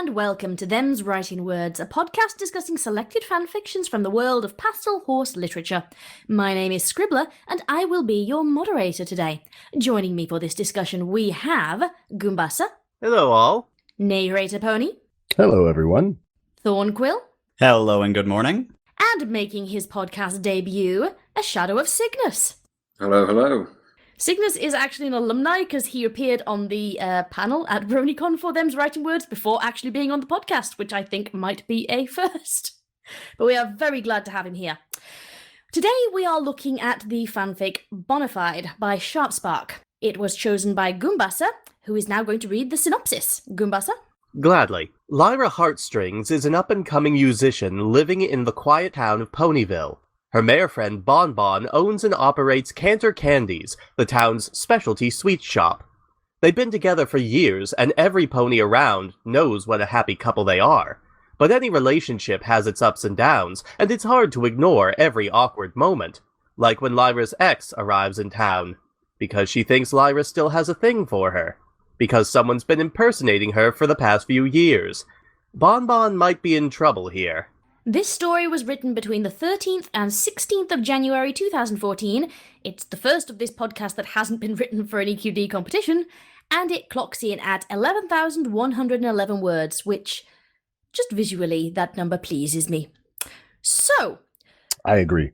and welcome to Them's Writing Words, a podcast discussing selected fanfictions from the world of pastel horse literature. My name is Scribbler, and I will be your moderator today. Joining me for this discussion we have Goombasa. Hello all. Neighrator Pone. Hello everyone. Thornquill. Hello and good morning. And making his podcast debut, ShadowofCygnus. Hello, hello. Cygnus is actually an alumni because he appeared on the panel at BronyCon for Them's Writing Words before actually being on the podcast, which I think might be a first. But we are very glad to have him here. Today we are looking at the fanfic Bonafide by Sharpspark. It was chosen by Goombasa, who is now going to read the synopsis. Goombasa? Gladly. Lyra Heartstrings is an up-and-coming musician living in the quiet town of Ponyville. Her mayor friend Bonbon owns and operates Cantor Candies, the town's specialty sweet shop. They've been together for years, and every pony around knows what a happy couple they are. But any relationship has its ups and downs, and it's hard to ignore every awkward moment. Like when Lyra's ex arrives in town. Because she thinks Lyra still has a thing for her. Because someone's been impersonating her for the past few years. Bonbon might be in trouble here. This story was written between the 13th and 16th of January 2014. It's the first of this podcast that hasn't been written for an EQD competition, and it clocks in at 11,111 words, which, just visually, that number pleases me. So... I agree.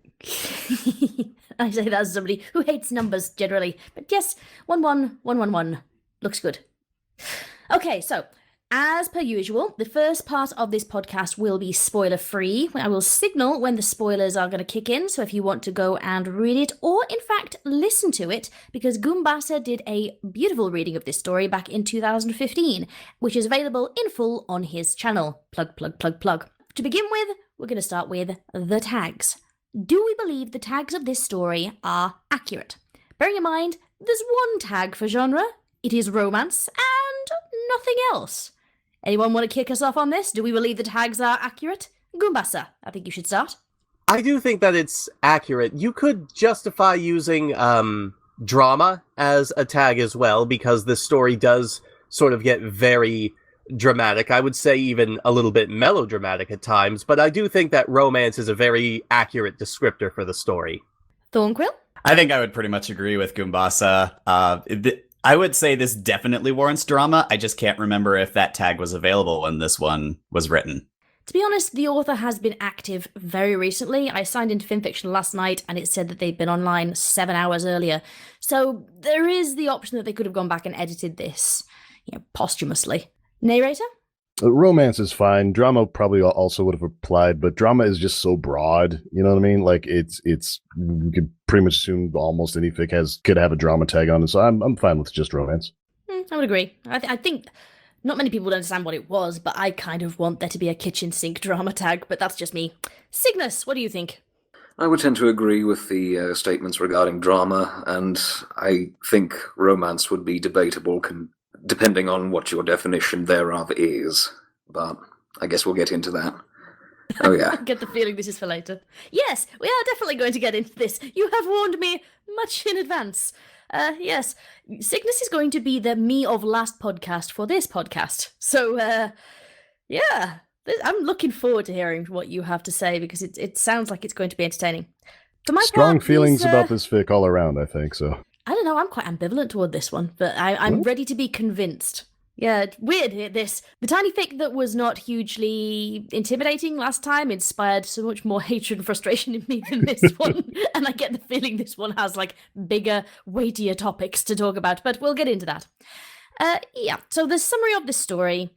I say that as somebody who hates numbers generally, but yes, 11111 looks good. Okay, so... as per usual, the first part of this podcast will be spoiler-free. I will signal when the spoilers are going to kick in, so if you want to go and read it, or in fact listen to it, because Goombasa did a beautiful reading of this story back in 2015, which is available in full on his channel. Plug, plug, plug, plug. To begin with, we're going to start with the tags. Do we believe the tags of this story are accurate? Bearing in mind, there's one tag for genre. It is romance, and nothing else. Anyone want to kick us off on this? Do we believe the tags are accurate? Goombasa, I think you should start. I do think that it's accurate. You could justify using drama as a tag as well, because this story does sort of get very dramatic. I would say even a little bit melodramatic at times, but I do think that romance is a very accurate descriptor for the story. Thornquill? I think I would pretty much agree with Goombasa. I would say this definitely warrants drama. I just can't remember if that tag was available when this one was written. To be honest, the author has been active very recently. I signed into fanfiction last night and it said that they'd been online 7 hours earlier. So there is the option that they could have gone back and edited this, posthumously. Narrator? Romance is fine. Drama probably also would have applied, but drama is just so broad. You know what I mean? Like it's you could pretty much assume almost any fic could have a drama tag on it. So I'm fine with just romance. I would agree. I think not many people would understand what it was, but I kind of want there to be a kitchen sink drama tag. But that's just me. Cygnus, what do you think? I would tend to agree with the statements regarding drama, and I think romance would be debatable depending on what your definition thereof is. But I guess we'll get into that. Oh, yeah. I get the feeling this is for later. Yes, we are definitely going to get into this. You have warned me much in advance. Yes, Cygnus is going to be the me of last podcast for this podcast. So, yeah, I'm looking forward to hearing what you have to say, because it sounds like it's going to be entertaining. For my Strong part, feelings about this fic all around, I think, so... I don't know, I'm quite ambivalent toward this one, but I'm ready to be convinced. Yeah, weird, this. The tiny fic that was not hugely intimidating last time inspired so much more hatred and frustration in me than this one, and I get the feeling this one has, bigger, weightier topics to talk about, but we'll get into that. Yeah, so the summary of this story...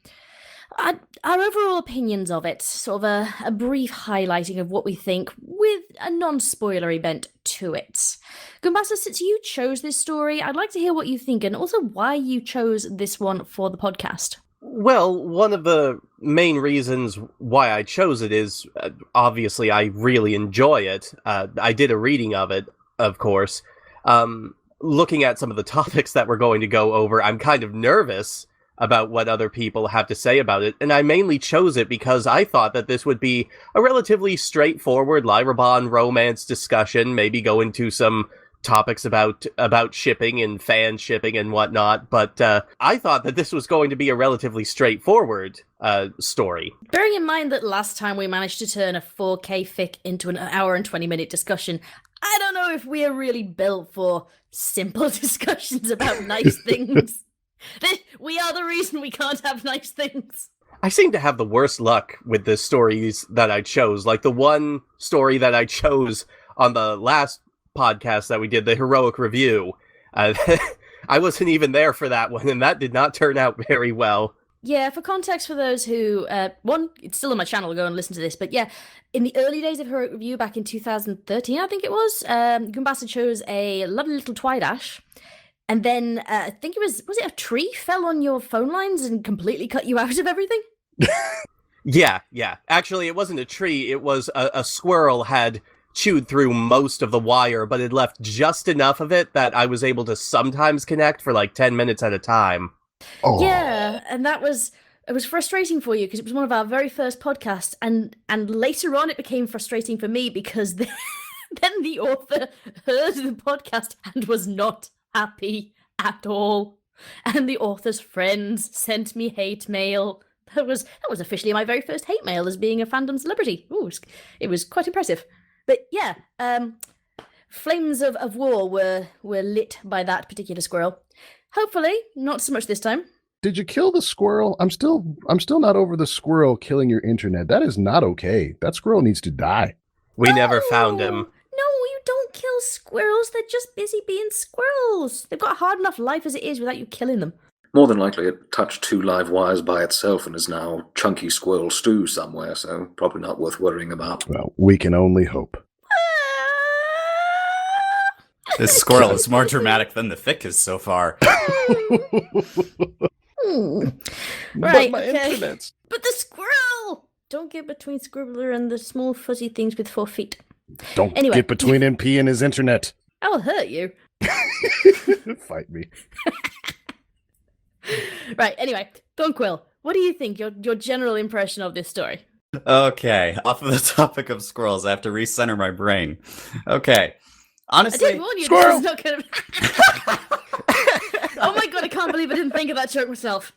our overall opinions of it, sort of a brief highlighting of what we think with a non-spoilery bent to it. Goombasa, since you chose this story, I'd like to hear what you think and also why you chose this one for the podcast. Well, one of the main reasons why I chose it is, obviously, I really enjoy it. I did a reading of it, of course. Looking at some of the topics that we're going to go over, I'm kind of nervous about what other people have to say about it, and I mainly chose it because I thought that this would be a relatively straightforward LYRABON romance discussion, maybe go into some topics about shipping and fan shipping and whatnot, but I thought that this was going to be a relatively straightforward story. Bearing in mind that last time we managed to turn a 4K fic into an hour and 20-minute discussion, I don't know if we are really built for simple discussions about nice things. We are the reason we can't have nice things. I seem to have the worst luck with the stories that I chose. Like the one story that I chose on the last podcast that we did, the heroic review. I wasn't even there for that one, and that did not turn out very well. Yeah, for context for those who, one, it's still on my channel, go and listen to this, but yeah, in the early days of Heroic Review back in 2013, I think it was, Goombasa chose a lovely little Twidash, and then I think was it a tree fell on your phone lines and completely cut you out of everything? Yeah. Actually, it wasn't a tree, it was a squirrel had chewed through most of the wire, but it left just enough of it that I was able to sometimes connect for like 10 minutes at a time. Oh. Yeah, and it was frustrating for you because it was one of our very first podcasts, and later on it became frustrating for me because then the author heard the podcast and was not happy at all, and the author's friends sent me hate mail. That was officially my very first hate mail as being a fandom celebrity. Ooh, it was quite impressive. But yeah, flames of war were lit by that particular squirrel. Hopefully, not so much this time. Did you kill the squirrel? I'm still not over the squirrel killing your internet. That is not okay. That squirrel needs to die. We never found him. No, you don't kill squirrels. They're just busy being squirrels. They've got a hard enough life as it is without you killing them. More than likely, it touched 2 live wires by itself and is now chunky squirrel stew somewhere, so probably not worth worrying about. Well, we can only hope. This squirrel is more dramatic than the fic is so far. Right, my okay. internet's... But the squirrel! Don't get between Scribbler and the small fuzzy things with 4 feet. Don't Anyway. get between MP and his internet. I'll hurt you. Fight me. Right, anyway, Thornquill, what do you think? Your general impression of this story? Okay, off of the topic of squirrels, I have to recenter my brain. Okay. I Honestly, did warn you squirrel! this is not gonna Oh my god, I can't believe I didn't think of that joke myself.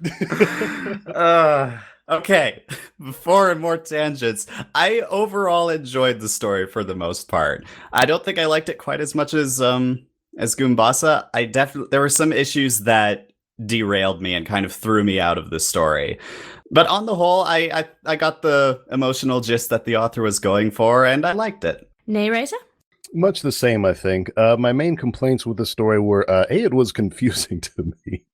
Okay, before more tangents, I overall enjoyed the story for the most part. I don't think I liked it quite as much as Goombasa. There were some issues that derailed me and kind of threw me out of the story. But on the whole, I got the emotional gist that the author was going for, and I liked it. Neighrator? Much the same, I think. My main complaints with the story were, it was confusing to me.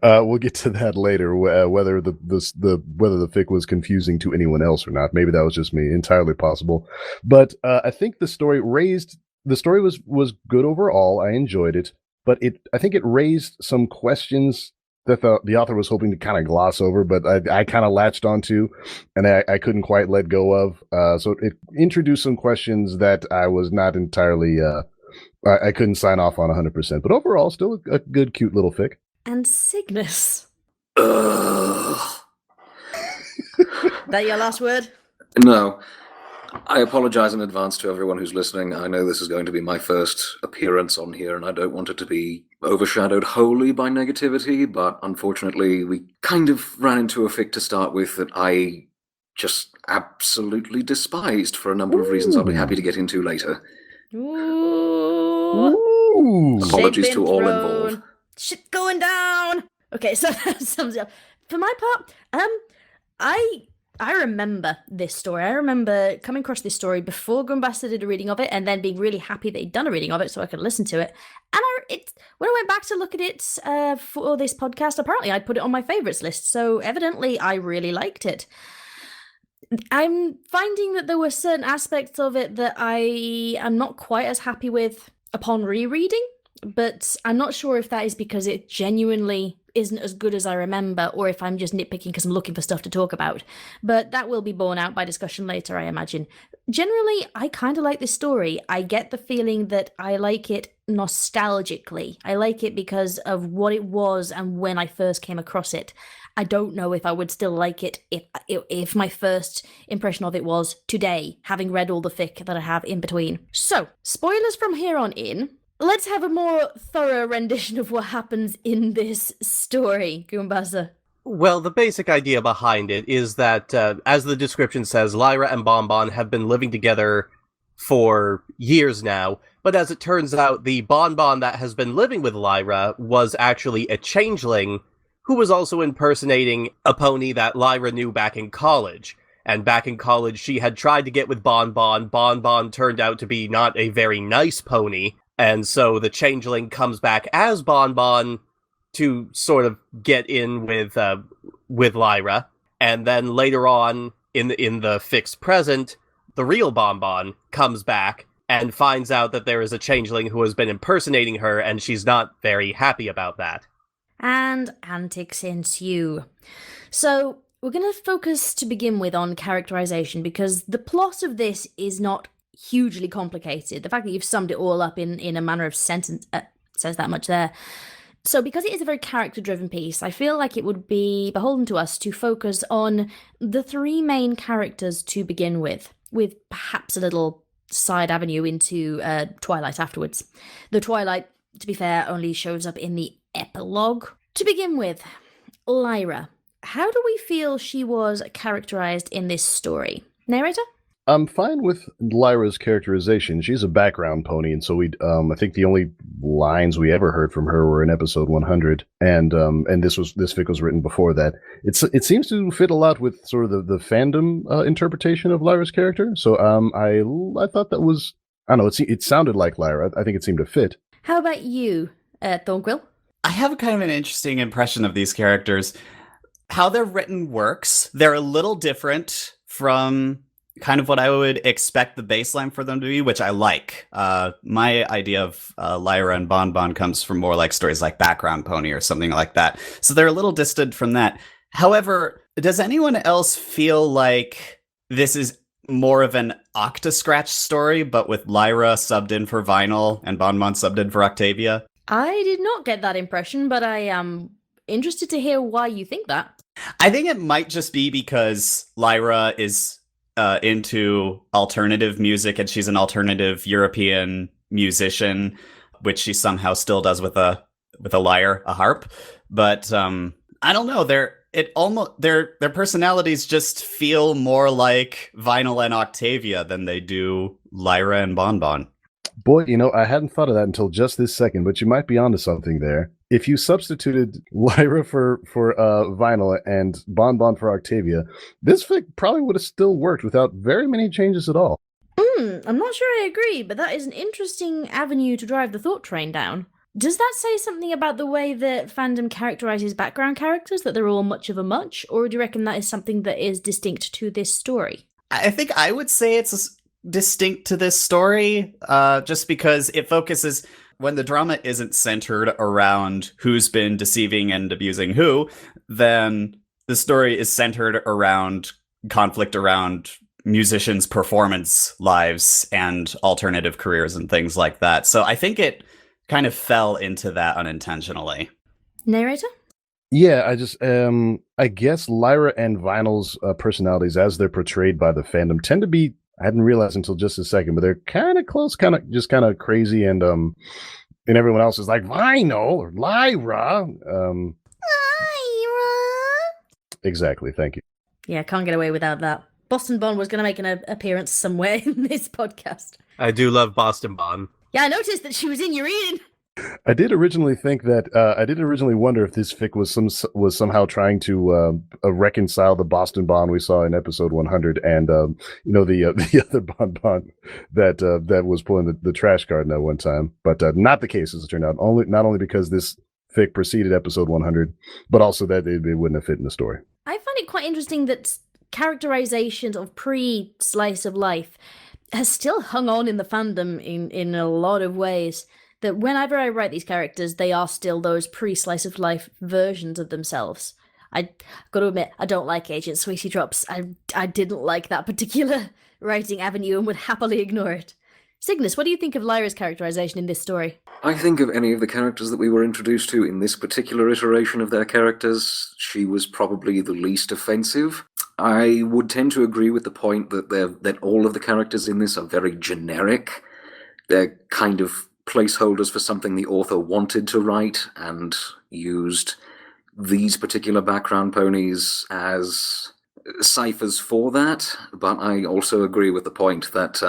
We'll get to that later, whether the fic was confusing to anyone else or not. Maybe that was just me. Entirely possible. But I think the story was good overall. I enjoyed it, but I think it raised some questions that the author was hoping to kind of gloss over, but I kind of latched onto, and I couldn't quite let go of. So it introduced some questions that I was not entirely, I couldn't sign off on 100%. But overall, still a good, cute little fic. And Cygnus. Ugh. That your last word? No. I apologize in advance to everyone who's listening. I know this is going to be my first appearance on here, and I don't want it to be overshadowed wholly by negativity, but unfortunately, we kind of ran into a fic to start with that I just absolutely despised for a number of reasons I'll be happy to get into later. Ooh. Ooh. Apologies Shit to been all thrown. involved. Shit going down. Okay, so that sums it up. For my part, I remember this story. I remember coming across this story before Goombasa did a reading of it, and then being really happy that he'd done a reading of it so I could listen to it. And when I went back to look at it for this podcast, apparently I'd put it on my favourites list, so evidently I really liked it. I'm finding that there were certain aspects of it that I am not quite as happy with upon rereading, but I'm not sure if that is because it genuinely isn't as good as I remember, or if I'm just nitpicking because I'm looking for stuff to talk about. But that will be borne out by discussion later, I imagine. Generally, I kind of like this story. I get the feeling that I like it nostalgically. I like it because of what it was and when I first came across it. I don't know if I would still like it if my first impression of it was today, having read all the fic that I have in between. So, spoilers from here on in. let's have a more thorough rendition of what happens in this story, Goombasa. Well, the basic idea behind it is that, as the description says, Lyra and Bonbon have been living together for years now, but as it turns out, the Bonbon that has been living with Lyra was actually a changeling who was also impersonating a pony that Lyra knew back in college. And back in college, she had tried to get with Bonbon. Bonbon turned out to be not a very nice pony, and so the changeling comes back as Bonbon to sort of get in with Lyra, and then later on in the fixed present, the real Bonbon comes back and finds out that there is a changeling who has been impersonating her, and she's not very happy about that. And antics ensue. So, we're going to focus to begin with on characterization, because the plot of this is not hugely complicated. The fact that you've summed it all up in a manner of sentence says that much there. So because it is a very character-driven piece, I feel like it would be beholden to us to focus on the three main characters to begin with perhaps a little side avenue into Twilight afterwards. The Twilight, to be fair, only shows up in the epilogue. To begin with, Lyra. How do we feel she was characterized in this story? Narrator? I'm fine with Lyra's characterization. She's a background pony, and so I think the only lines we ever heard from her were in episode 100, and this fic was written before that. It seems to fit a lot with sort of the fandom interpretation of Lyra's character. So I thought that was, I don't know, it sounded like Lyra. I think it seemed to fit. How about you, Thornquill? I have kind of an interesting impression of these characters. How they're written works. They're a little different from kind of what I would expect the baseline for them to be, which I like. My idea of Lyra and Bonbon comes from more like stories like Background Pony or something like that. So they're a little distant from that. However, does anyone else feel like this is more of an Octa-Scratch story, but with Lyra subbed in for Vinyl and Bonbon subbed in for Octavia? I did not get that impression, but I am interested to hear why you think that. I think it might just be because Lyra is into alternative music, and she's an alternative European musician, which she somehow still does with a lyre, a harp. But I don't know. Their personalities just feel more like Vinyl and Octavia than they do Lyra and Bonbon. Boy, I hadn't thought of that until just this second, but you might be onto something there. If you substituted Lyra for Vinyl and Bonbon for Octavia, this fic probably would have still worked without very many changes at all. I'm not sure I agree, but that is an interesting avenue to drive the thought train down. Does that say something about the way that fandom characterizes background characters, that they're all much of a much, or do you reckon that is something that is distinct to this story? I think I would say it's distinct to this story, just because it focuses, when the drama isn't centered around who's been deceiving and abusing who, then the story is centered around conflict around musicians' performance lives and alternative careers and things like that. So I think it kind of fell into that unintentionally. Narrator? Yeah, I guess Lyra and Vinyl's personalities, as they're portrayed by the fandom, tend to be, I hadn't realized until just a second, but they're kind of close, kind of crazy, and everyone else is like Vinyl or Lyra. Lyra! Exactly, thank you. Yeah, can't get away without that. Boston Bon was going to make an appearance somewhere in this podcast. I do love Boston Bon. Yeah, I noticed that she was in your reading. I did originally think that I did originally wonder if this fic was somehow trying to reconcile the Boston Bon we saw in episode 100 and the other Bonbon that was pulling the trash garden at one time, but not the case as it turned out. Not only because this fic preceded episode 100, but also that it wouldn't have fit in the story. I find it quite interesting that characterization of pre-slice of life has still hung on in the fandom in a lot of ways. That whenever I write these characters, they are still those pre-slice of life versions of themselves. I got to admit, I don't like Agent Sweetie Drops. I didn't like that particular writing avenue and would happily ignore it. Cygnus, what do you think of Lyra's characterization in this story? I think of any of the characters that we were introduced to in this particular iteration of their characters, she was probably the least offensive. I would tend to agree with the point that all of the characters in this are very generic. They're kind of placeholders for something the author wanted to write and used these particular background ponies as ciphers for that, but I also agree with the point that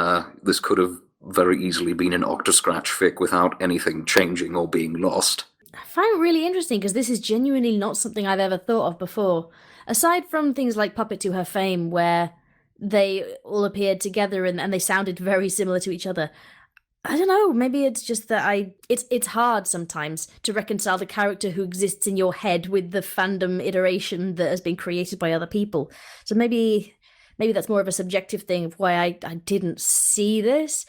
this could have very easily been an Octoscratch fic without anything changing or being lost. I find it really interesting because this is genuinely not something I've ever thought of before. Aside from things like Puppet to Her Fame, where they all appeared together and they sounded very similar to each other, I don't know, maybe it's just that it's hard sometimes to reconcile the character who exists in your head with the fandom iteration that has been created by other people. So maybe that's more of a subjective thing of why I didn't see this.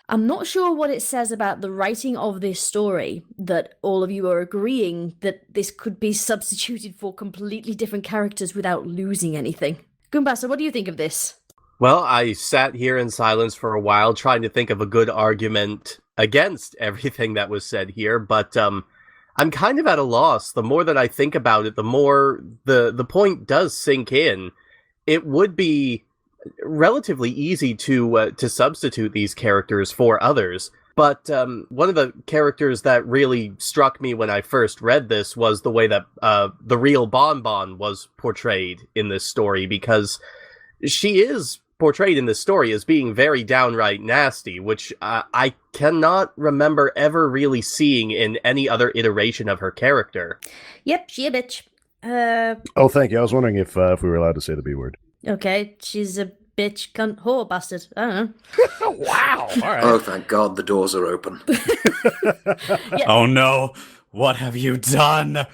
I'm not sure what it says about the writing of this story that all of you are agreeing that this could be substituted for completely different characters without losing anything. Goombasa, what do you think of this? Well, I sat here in silence for a while trying to think of a good argument against everything that was said here, but I'm kind of at a loss. The more that I think about it, the more the point does sink in. It would be relatively easy to substitute these characters for others, but one of the characters that really struck me when I first read this was the way that the real Bonbon was portrayed in this story, because she is portrayed in this story as being very downright nasty, which I cannot remember ever really seeing in any other iteration of her character. Yep, she a bitch. Oh, thank you. I was wondering if we were allowed to say the B word. Okay, she's a bitch, cunt, whore, bastard. I don't know. Wow. All right. Oh, thank God the doors are open. Yeah. Oh no, what have you done?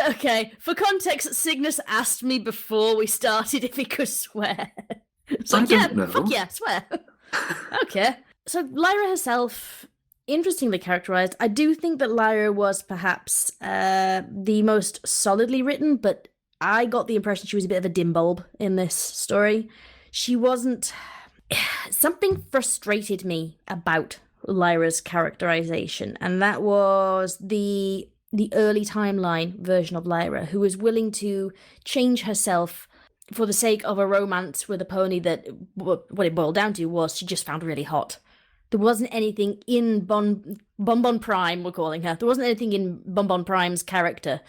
Okay, for context, Cygnus asked me before we started if he could swear. It's like, I yeah, don't know. fuck yeah, swear. Okay. So Lyra herself, interestingly characterized. I do think that Lyra was perhaps the most solidly written, but I got the impression she was a bit of a dim bulb in this story. She wasn't... Something frustrated me about Lyra's characterization, and that was the early timeline version of Lyra, who was willing to change herself for the sake of a romance with a pony that what it boiled down to was she just found really hot. There wasn't anything in Bonbon Prime, we're calling her. There wasn't anything in Bonbon Prime's character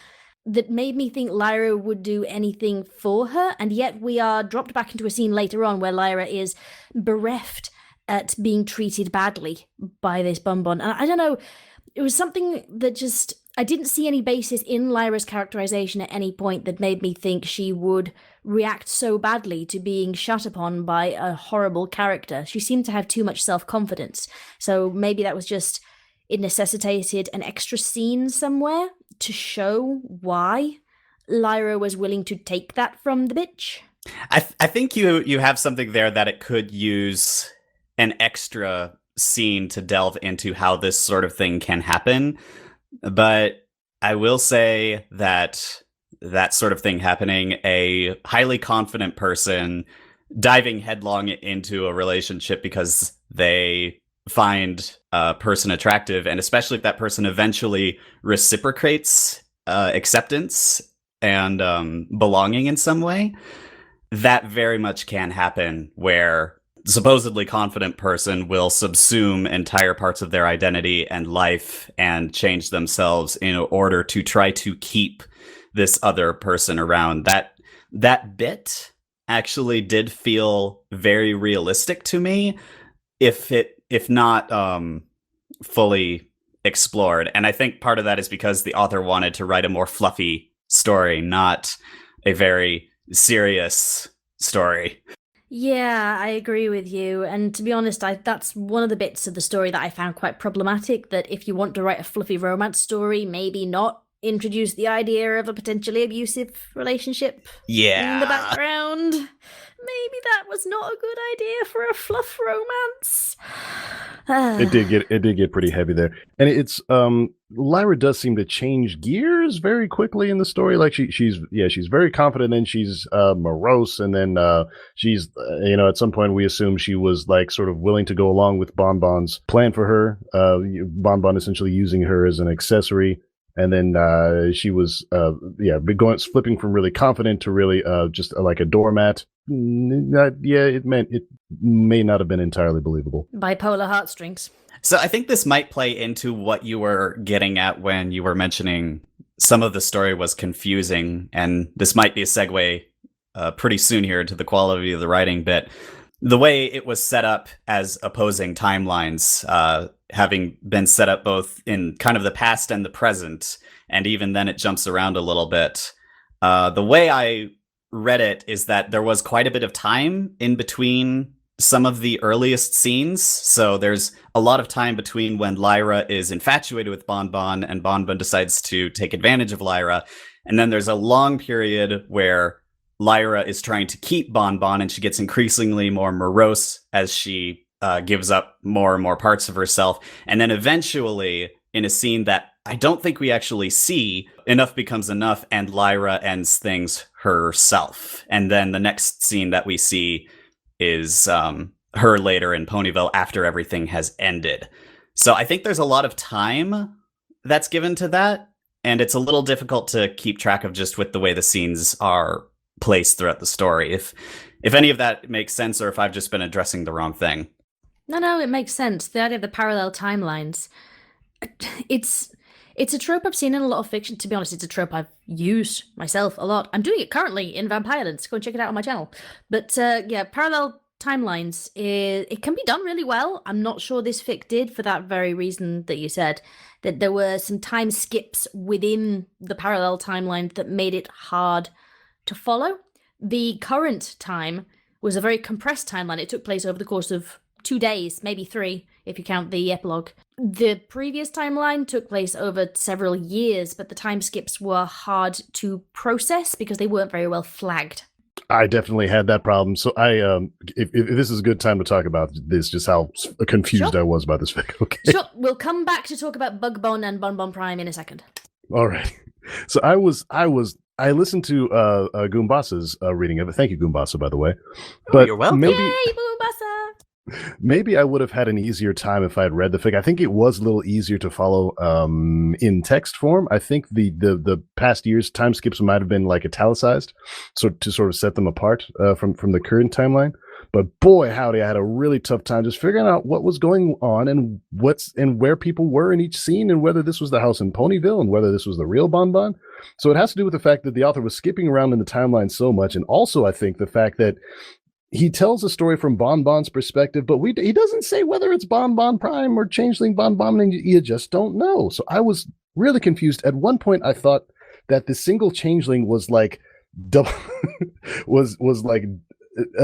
that made me think Lyra would do anything for her, and yet we are dropped back into a scene later on where Lyra is bereft at being treated badly by this Bonbon. And I don't know, it was something that just... I didn't see any basis in Lyra's characterization at any point that made me think she would react so badly to being shut upon by a horrible character. She seemed to have too much self-confidence. So maybe that was just... it necessitated an extra scene somewhere to show why Lyra was willing to take that from the bitch. I think you have something there that it could use an extra scene to delve into how this sort of thing can happen. But I will say that that sort of thing happening, a highly confident person diving headlong into a relationship because they find a person attractive, and especially if that person eventually reciprocates acceptance and belonging in some way, that very much can happen, where supposedly confident person will subsume entire parts of their identity and life and change themselves in order to try to keep this other person around. That bit actually did feel very realistic to me, if not fully explored. And I think part of that is because the author wanted to write a more fluffy story, not a very serious story. Yeah, I agree with you. And to be honest, that's one of the bits of the story that I found quite problematic, that if you want to write a fluffy romance story, maybe not introduce the idea of a potentially abusive relationship in the background. Maybe that was not a good idea for a fluff romance. It did get pretty heavy there, and it's Lyra does seem to change gears very quickly in the story. Like she's very confident, and she's morose, and then she's at some point we assume she was like sort of willing to go along with Bonbon's plan for her. Bonbon essentially using her as an accessory. And then she was, flipping from really confident to really just like a doormat. It may not have been entirely believable. Bipolar heartstrings. So I think this might play into what you were getting at when you were mentioning some of the story was confusing, and this might be a segue pretty soon here to the quality of the writing bit. The way it was set up as opposing timelines, having been set up both in kind of the past and the present, and even then it jumps around a little bit. The way I read it is that there was quite a bit of time in between some of the earliest scenes. So there's a lot of time between when Lyra is infatuated with Bonbon and Bonbon decides to take advantage of Lyra. And then there's a long period where Lyra is trying to keep Bonbon, and she gets increasingly more morose as she gives up more and more parts of herself. And then eventually, in a scene that I don't think we actually see, enough becomes enough, and Lyra ends things herself. And then the next scene that we see is her later in Ponyville after everything has ended. So I think there's a lot of time that's given to that, and it's a little difficult to keep track of just with the way the scenes are placed throughout the story. If any of that makes sense, or if I've just been addressing the wrong thing. No, it makes sense. The idea of the parallel timelines. It's a trope I've seen in a lot of fiction. To be honest, it's a trope I've used myself a lot. I'm doing it currently in Vampirelance. Go and check it out on my channel. But yeah, parallel timelines, it can be done really well. I'm not sure this fic did, for that very reason that you said, that there were some time skips within the parallel timeline that made it hard to follow. The current time was a very compressed timeline. It took place over the course of 2 days, maybe 3, if you count the epilogue. The previous timeline took place over several years, but the time skips were hard to process because they weren't very well flagged. I definitely had that problem. So if this is a good time to talk about this, just how confused I was about this fic. Okay. Sure, we'll come back to talk about Bonbon and Bonbon Prime in a second. All right. So I listened to Goombasa's reading of it. Thank you, Goombasa, by the way. But you're welcome. Yay, Goombasa! Maybe I would have had an easier time if I had read the fic. I think it was a little easier to follow in text form. I think the past years' time skips might have been like italicized, so to sort of set them apart from the current timeline. But boy, howdy, I had a really tough time just figuring out what was going on and where people were in each scene, and whether this was the house in Ponyville and whether this was the real Bonbon. So it has to do with the fact that the author was skipping around in the timeline so much, and also I think the fact that he tells a story from Bonbon's perspective, but he doesn't say whether it's Bonbon Prime or Changeling Bonbon, and you just don't know. So I was really confused. At one point, I thought that the single Changeling was like was like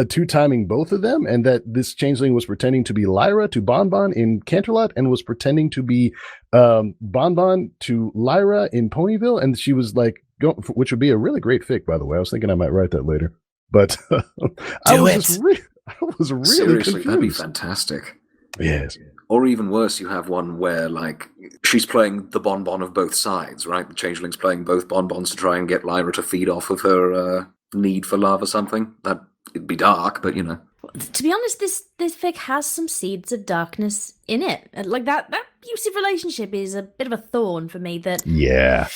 two-timing both of them, and that this Changeling was pretending to be Lyra to Bonbon in Canterlot and was pretending to be Bonbon to Lyra in Ponyville, and she was like, which would be a really great fic, by the way. I was thinking I might write that later. But I was really Seriously, confused. that'd be fantastic. Yes. Or even worse, you have one where, like, she's playing the Bonbon of both sides, right? The Changeling's playing both Bonbons to try and get Lyra to feed off of her need for love or something. It'd be dark, but, you know. To be honest, this fic has some seeds of darkness in it. Like, that abusive relationship is a bit of a thorn for me. That Yeah.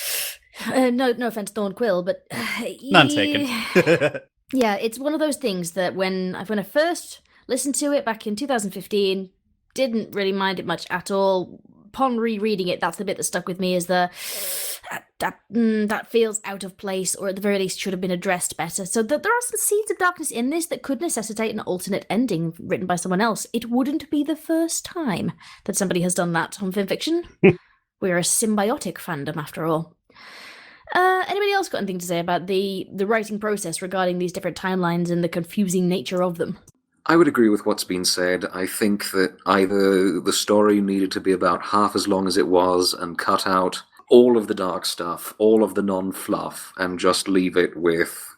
No offense, Thornquill, but None taken. Yeah, it's one of those things that when I first listened to it back in 2015, didn't really mind it much at all. Upon rereading it, that's the bit that stuck with me, is that feels out of place, or at the very least should have been addressed better. So there are some seeds of darkness in this that could necessitate an alternate ending written by someone else. It wouldn't be the first time that somebody has done that on fanfiction. We're a symbiotic fandom, after all. Anybody else got anything to say about the writing process regarding these different timelines and the confusing nature of them? I would agree with what's been said. I think that either the story needed to be about half as long as it was and cut out all of the dark stuff, all of the non-fluff, and just leave it with,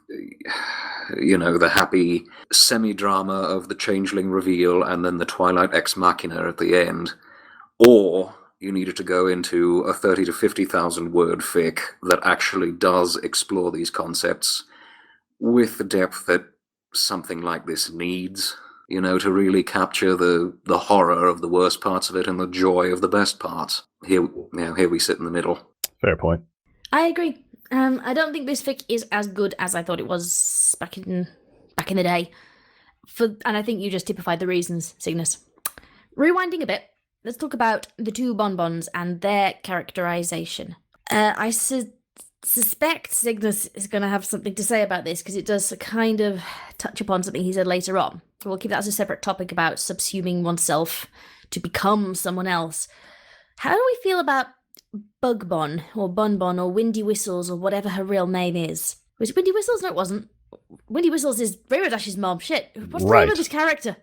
you know, the happy semi-drama of the Changeling reveal and then the Twilight Ex Machina at the end. Or you needed to go into a 30 to 50,000 word fic that actually does explore these concepts with the depth that something like this needs, you know, to really capture the horror of the worst parts of it and the joy of the best parts. Here we sit in the middle. Fair point. I agree. I don't think this fic is as good as I thought it was back in the day. And I think you just typified the reasons, Cygnus. Rewinding a bit, let's talk about the two Bonbons and their characterization. I suspect Cygnus is going to have something to say about this because it does kind of touch upon something he said later on. We'll keep that as a separate topic about subsuming oneself to become someone else. How do we feel about Bugbon or Bonbon or Windy Whistles or whatever her real name is? Was it Windy Whistles? No, it wasn't. Windy Whistles is Raymondash's mom. Shit. What's the name of this character?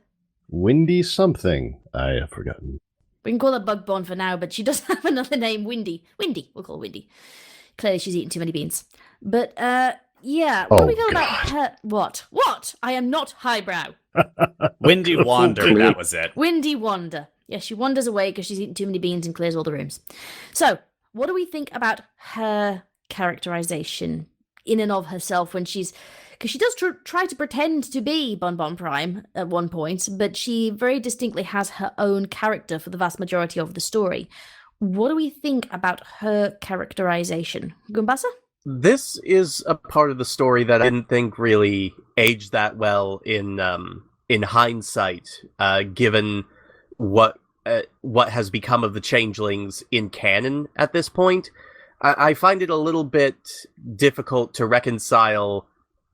Windy something. I have forgotten. We can call her Bugbon for now, but she does have another name, Windy. Windy. We'll call her Windy. Clearly she's eaten too many beans. But, yeah. What do we feel about her? What? What? I am not highbrow. Windy Wander, that was it. Windy Wander. Yes, she wanders away because she's eaten too many beans and clears all the rooms. So, what do we think about her characterization in and of herself when she's... Because she does try to pretend to be Bonbon Prime at one point, but she very distinctly has her own character for the vast majority of the story. What do we think about her characterization? Goombasa? This is a part of the story that I didn't think really aged that well in hindsight, given what has become of the changelings in canon at this point. I find it a little bit difficult to reconcile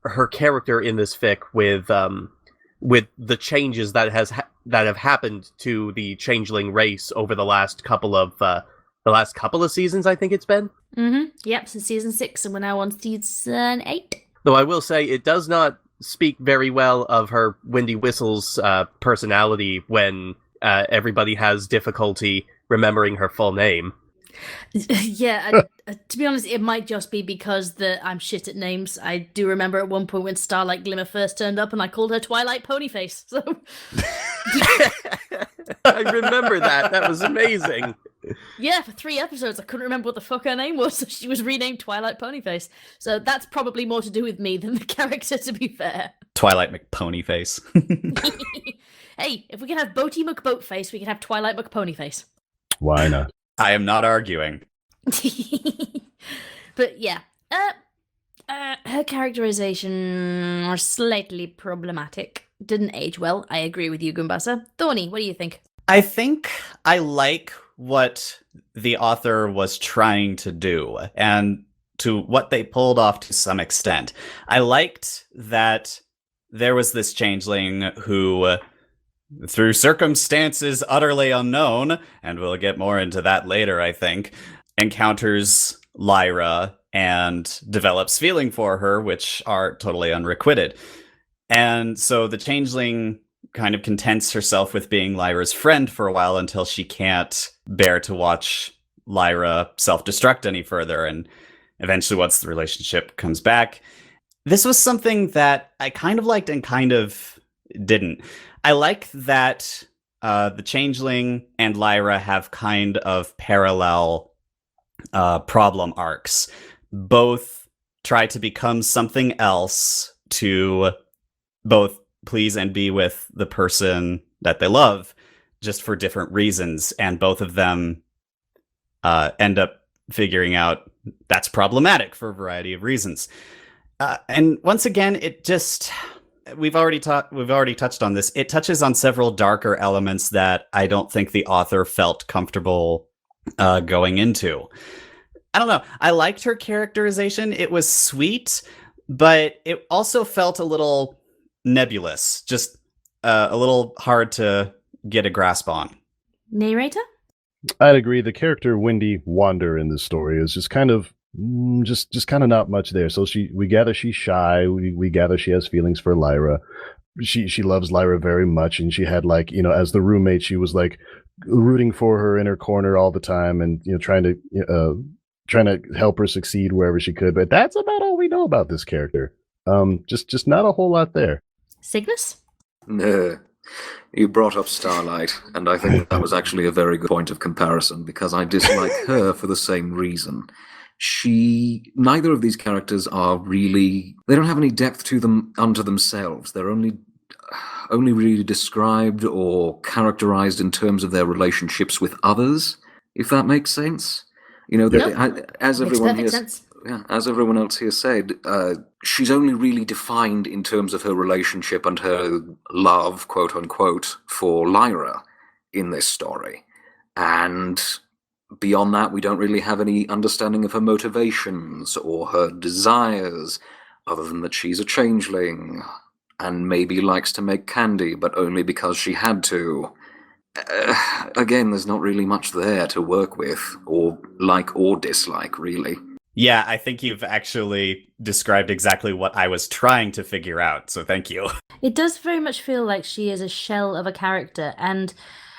her character in this fic with the changes that have happened to the changeling race over the last couple of seasons. I think it's been. Yep, since season 6, and we're now on season 8. Though I will say it does not speak very well of her Windy Whistles personality when everybody has difficulty remembering her full name. Yeah, to be honest, it might just be because I'm shit at names. I do remember at one point when Starlight Glimmer first turned up and I called her Twilight Ponyface. So I remember that. That was amazing. Yeah, for 3 episodes I couldn't remember what the fuck her name was, so she was renamed Twilight Ponyface. So that's probably more to do with me than the character, to be fair. Twilight McPonyface. Hey, if we can have Boaty McBoatface, we can have Twilight McPonyface. Why not? I am not arguing. But yeah, her characterization are slightly problematic. Didn't age well. I agree with you, Goombasa. Thorny, what do you think? I think I like what the author was trying to do and to what they pulled off to some extent. I liked that there was this changeling who, through circumstances utterly unknown, and we'll get more into that later, I think, encounters Lyra and develops feeling for her, which are totally unrequited. And so the changeling kind of contents herself with being Lyra's friend for a while until she can't bear to watch Lyra self-destruct any further. And eventually, once the relationship comes back, this was something that I kind of liked and kind of didn't. I like that the changeling and Lyra have kind of parallel problem arcs. Both try to become something else to both please and be with the person that they love, just for different reasons. And both of them end up figuring out that's problematic for a variety of reasons. And once again, it just... We've already touched on this. It touches on several darker elements that I don't think the author felt comfortable going into. I don't know. I liked her characterization. It was sweet, but it also felt a little nebulous, just a little hard to get a grasp on. Neighrator? I'd agree. The character Windy Wander in this story is just kind of kind of not much there. So we gather she's shy. We gather she has feelings for Lyra. She loves Lyra very much, and she had, like, you know, as the roommate, she was like rooting for her in her corner all the time, and, you know, trying to help her succeed wherever she could. But that's about all we know about this character. Just not a whole lot there. Cygnus? No. You brought up Starlight, and I think that was actually a very good point of comparison, because I dislike her for the same reason. Neither of these characters are really, they don't have any depth to them unto themselves. They're only really described or characterized in terms of their relationships with others, if that makes sense. You know, as everyone else here said, she's only really defined in terms of her relationship and her love, quote unquote, for Lyra in this story. And beyond that, we don't really have any understanding of her motivations or her desires, other than that she's a changeling and maybe likes to make candy, but only because she had to. Again, there's not really much there to work with, or like or dislike, really. Yeah, I think you've actually described exactly what I was trying to figure out, so thank you. It does very much feel like she is a shell of a character, and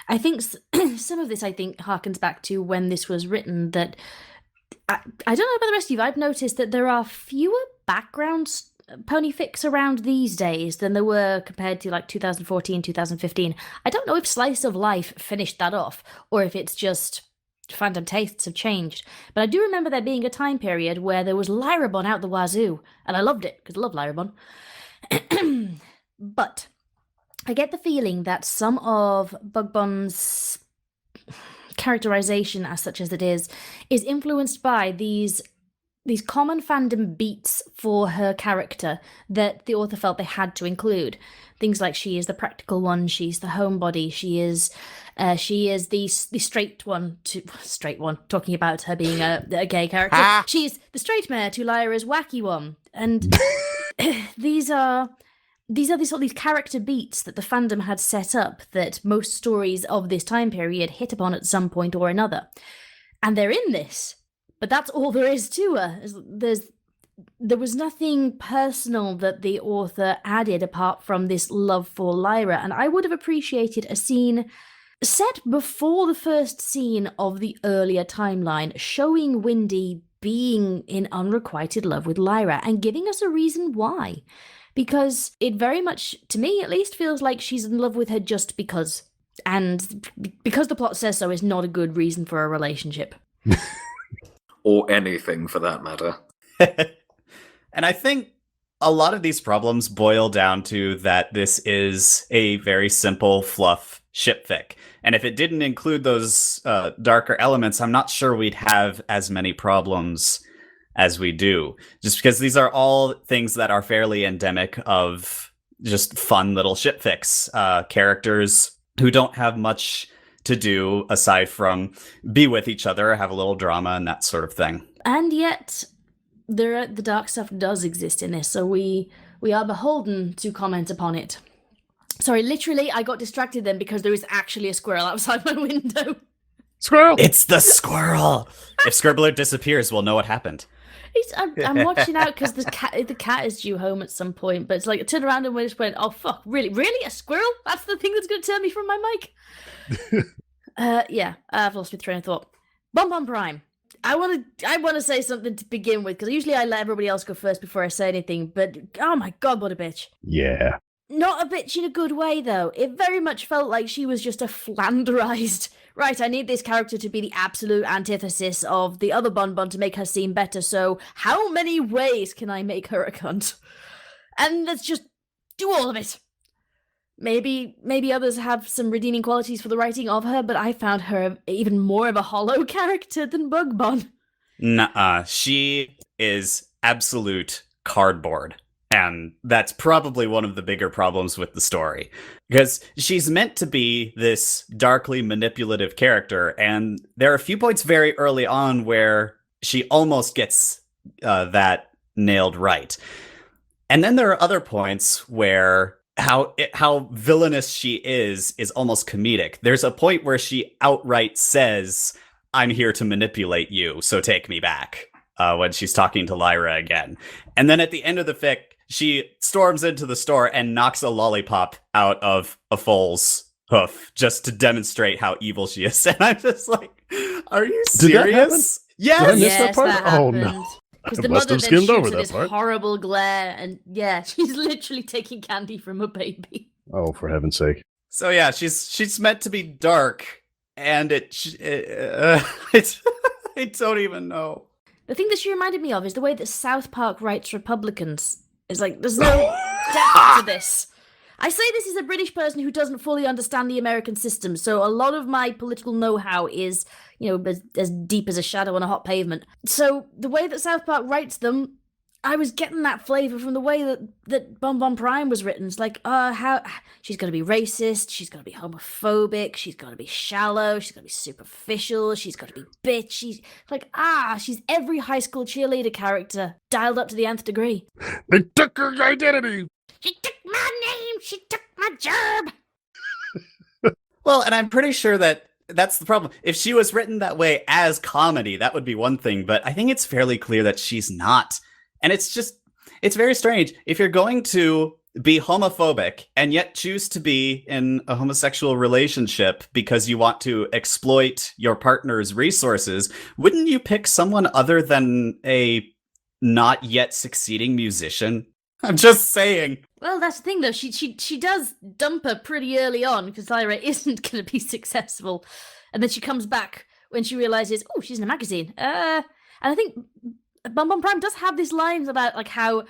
I think some of this, harkens back to when this was written, that I don't know about the rest of you, I've noticed that there are fewer background pony fics around these days than there were compared to like 2014, 2015. I don't know if Slice of Life finished that off, or if it's just fandom tastes have changed. But I do remember there being a time period where there was LYRABON out the wazoo, and I loved it, because I love LYRABON. But I get the feeling that some of Bonbon's characterization, as such as it is influenced by these common fandom beats for her character that the author felt they had to include. Things like she is the practical one, she's the homebody, she is the straight one, talking about her being a gay character. She's the straight mare to Lyra's wacky one. And these are these character beats that the fandom had set up that most stories of this time period hit upon at some point or another. And they're in this, but that's all there is to her. There was nothing personal that the author added apart from this love for Lyra, and I would have appreciated a scene set before the first scene of the earlier timeline, showing Windy being in unrequited love with Lyra and giving us a reason why. Because it very much, to me at least, feels like she's in love with her just because. And because the plot says so is not a good reason for a relationship. Or anything, for that matter. And I think a lot of these problems boil down to that this is a very simple fluff shipfic. And if it didn't include those darker elements, I'm not sure we'd have as many problems as we do. Just because these are all things that are fairly endemic of just fun little shipfics. Characters who don't have much to do aside from be with each other, have a little drama and that sort of thing. And yet, the dark stuff does exist in this, so we are beholden to comment upon it. Sorry, literally, I got distracted then because there is actually a squirrel outside my window. Squirrel! It's the squirrel! If Scribbler disappears, we'll know what happened. I'm watching out because the cat is due home at some point, but it's like I turned around and we just went, oh fuck, really a squirrel? That's the thing that's going to turn me from my mic. Yeah, I've lost my train of thought. Bonbon Prime. I want to say something to begin with, because usually I let everybody else go first before I say anything, but oh my god, what a bitch. Yeah. Not a bitch in a good way, though. It very much felt like she was just a flanderized, right, I need this character to be the absolute antithesis of the other Bonbon to make her seem better, so how many ways can I make her a cunt? And let's just do all of it. Maybe others have some redeeming qualities for the writing of her, but I found her even more of a hollow character than Bonbon. Nuh-uh. She is absolute cardboard. And that's probably one of the bigger problems with the story. Because she's meant to be this darkly manipulative character, and there are a few points very early on where she almost gets that nailed right. And then there are other points where how villainous she is almost comedic. There's a point where she outright says, "I'm here to manipulate you, so take me back," when she's talking to Lyra again. And then at the end of the fic, she storms into the store and knocks a lollipop out of a foal's hoof just to demonstrate how evil she is. And I'm just like, are you serious? Did I miss Yes! that part? Oh, happened. no. Because I the must mother have then skimmed shoots over at that this part. horrible glare, and yeah, she's literally taking candy from a baby. Oh, for heaven's sake. So yeah, she's meant to be dark, and I don't even know. The thing that she reminded me of is the way that South Park writes Republicans. It's like, there's no depth to this. I say this as a British person who doesn't fully understand the American system, so a lot of my political know-how is, as deep as a shadow on a hot pavement. So the way that South Park writes them, I was getting that flavor from the way that Bonbon Prime was written. It's like, how she's gonna be racist, she's gonna be homophobic, she's gonna be shallow, she's gonna be superficial, she's gonna be bitch. She's like, she's every high school cheerleader character dialed up to the nth degree. They took her identity. She took my name. She took my job. Well, and I'm pretty sure that's the problem. If she was written that way as comedy, that would be one thing, but I think it's fairly clear that she's not. And it's very strange. If you're going to be homophobic and yet choose to be in a homosexual relationship because you want to exploit your partner's resources, wouldn't you pick someone other than a not yet succeeding musician? I'm just saying. Well, that's the thing, though. She does dump her pretty early on because Lyra isn't going to be successful, and then she comes back when she realizes, oh, she's in a magazine. And I think Bonbon Prime does have these lines about like how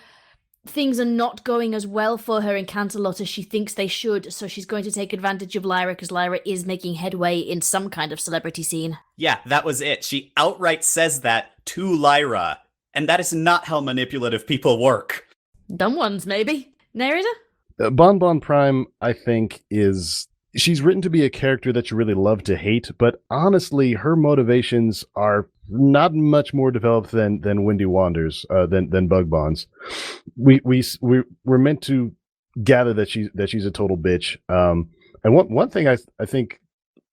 things are not going as well for her in Canterlot as she thinks they should, so she's going to take advantage of Lyra because Lyra is making headway in some kind of celebrity scene. Yeah, that was it. She outright says that to Lyra, and that is not how manipulative people work. Dumb ones, maybe. Narrator? Bonbon Prime, I think, she's written to be a character that you really love to hate, but honestly, her motivations are not much more developed than Windy Wander's, than Bug Bon's. We're meant to gather that she's a total bitch. And one thing I think,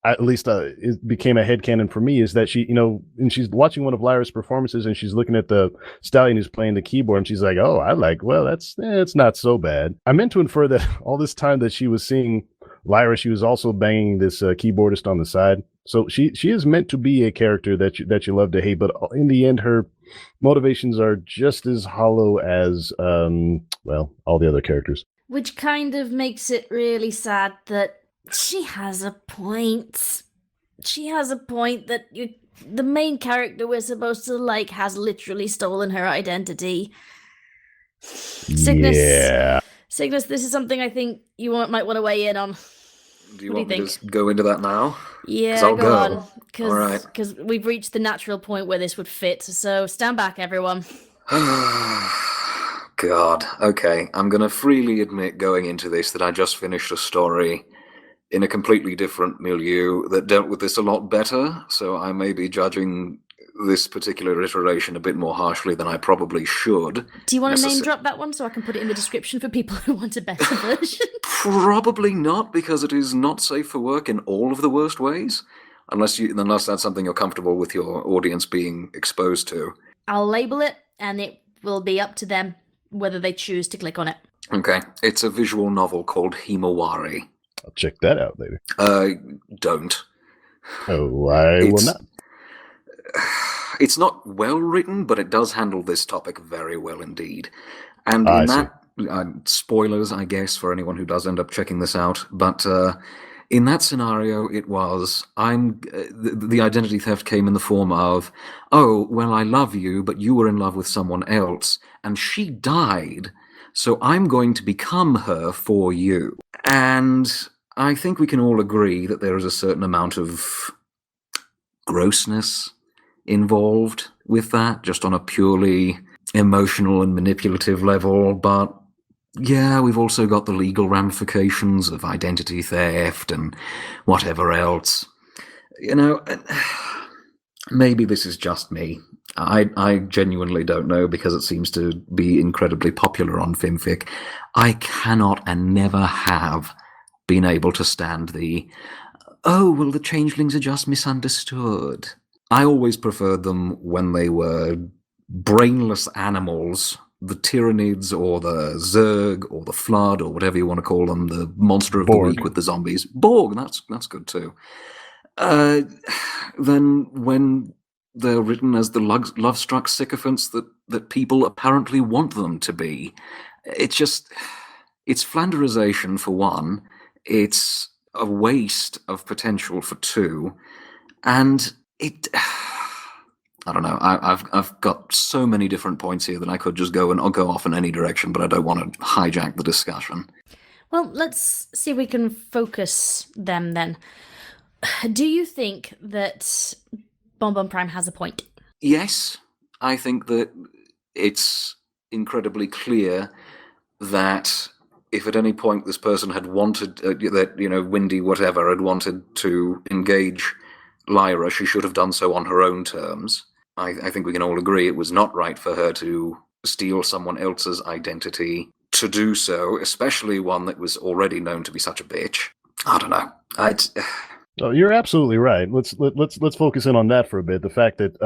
at least it became a headcanon for me, is that she, and she's watching one of Lyra's performances and she's looking at the stallion who's playing the keyboard and she's like, oh, it's not so bad. I meant to infer that all this time that she was seeing Lyra, she was also banging this keyboardist on the side. So she is meant to be a character that you love to hate, but in the end, her motivations are just as hollow as, all the other characters. Which kind of makes it really sad that she has a point. She has a point that the main character we're supposed to like has literally stolen her identity. Cygnus. Yeah. Cygnus, this is something I think you might want to weigh in on. Do you What want do you me to think? just go into that now? Yeah, I'll go on. All right. Because we've reached the natural point where this would fit. So stand back, everyone. God. Okay, I'm going to freely admit going into this that I just finished a story in a completely different milieu that dealt with this a lot better, so I may be judging this particular iteration a bit more harshly than I probably should. Do you want to name drop that one so I can put it in the description for people who want a better version? Probably not, because it is not safe for work in all of the worst ways, unless that's something you're comfortable with your audience being exposed to. I'll label it, and it will be up to them whether they choose to click on it. Okay, it's a visual novel called Himawari. I'll check that out later. Don't. Oh, I will not. It's not well written, but it does handle this topic very well indeed. And I in that, spoilers, I guess, for anyone who does end up checking this out, but in that scenario, it was, the identity theft came in the form of, oh, well, I love you, but you were in love with someone else, and she died, so I'm going to become her for you. And I think we can all agree that there is a certain amount of grossness involved with that, just on a purely emotional and manipulative level. But yeah, we've also got the legal ramifications of identity theft and whatever else. Maybe this is just me. I genuinely don't know, because it seems to be incredibly popular on Fanfic. I cannot and never have been able to stand the, oh, well, the changelings are just misunderstood. I always preferred them when they were brainless animals, the Tyranids or the Zerg or the Flood or whatever you want to call them, the monster of Borg. the week with the zombies. Borg, that's good too. Then when they're written as the love-struck sycophants that people apparently want them to be, it's Flanderization for one, it's a waste of potential for two, and I don't know. I've got so many different points here that I could just go off in any direction, but I don't want to hijack the discussion. Well, let's see if we can focus them then. Do you think that Bonbon Prime has a point? Yes, I think that it's incredibly clear that if at any point this person had wanted, Windy whatever, had wanted to engage Lyra, she should have done so on her own terms. I think we can all agree it was not right for her to steal someone else's identity to do so, especially one that was already known to be such a bitch. I don't know. Oh, you're absolutely right. Let's focus in on that for a bit. The fact that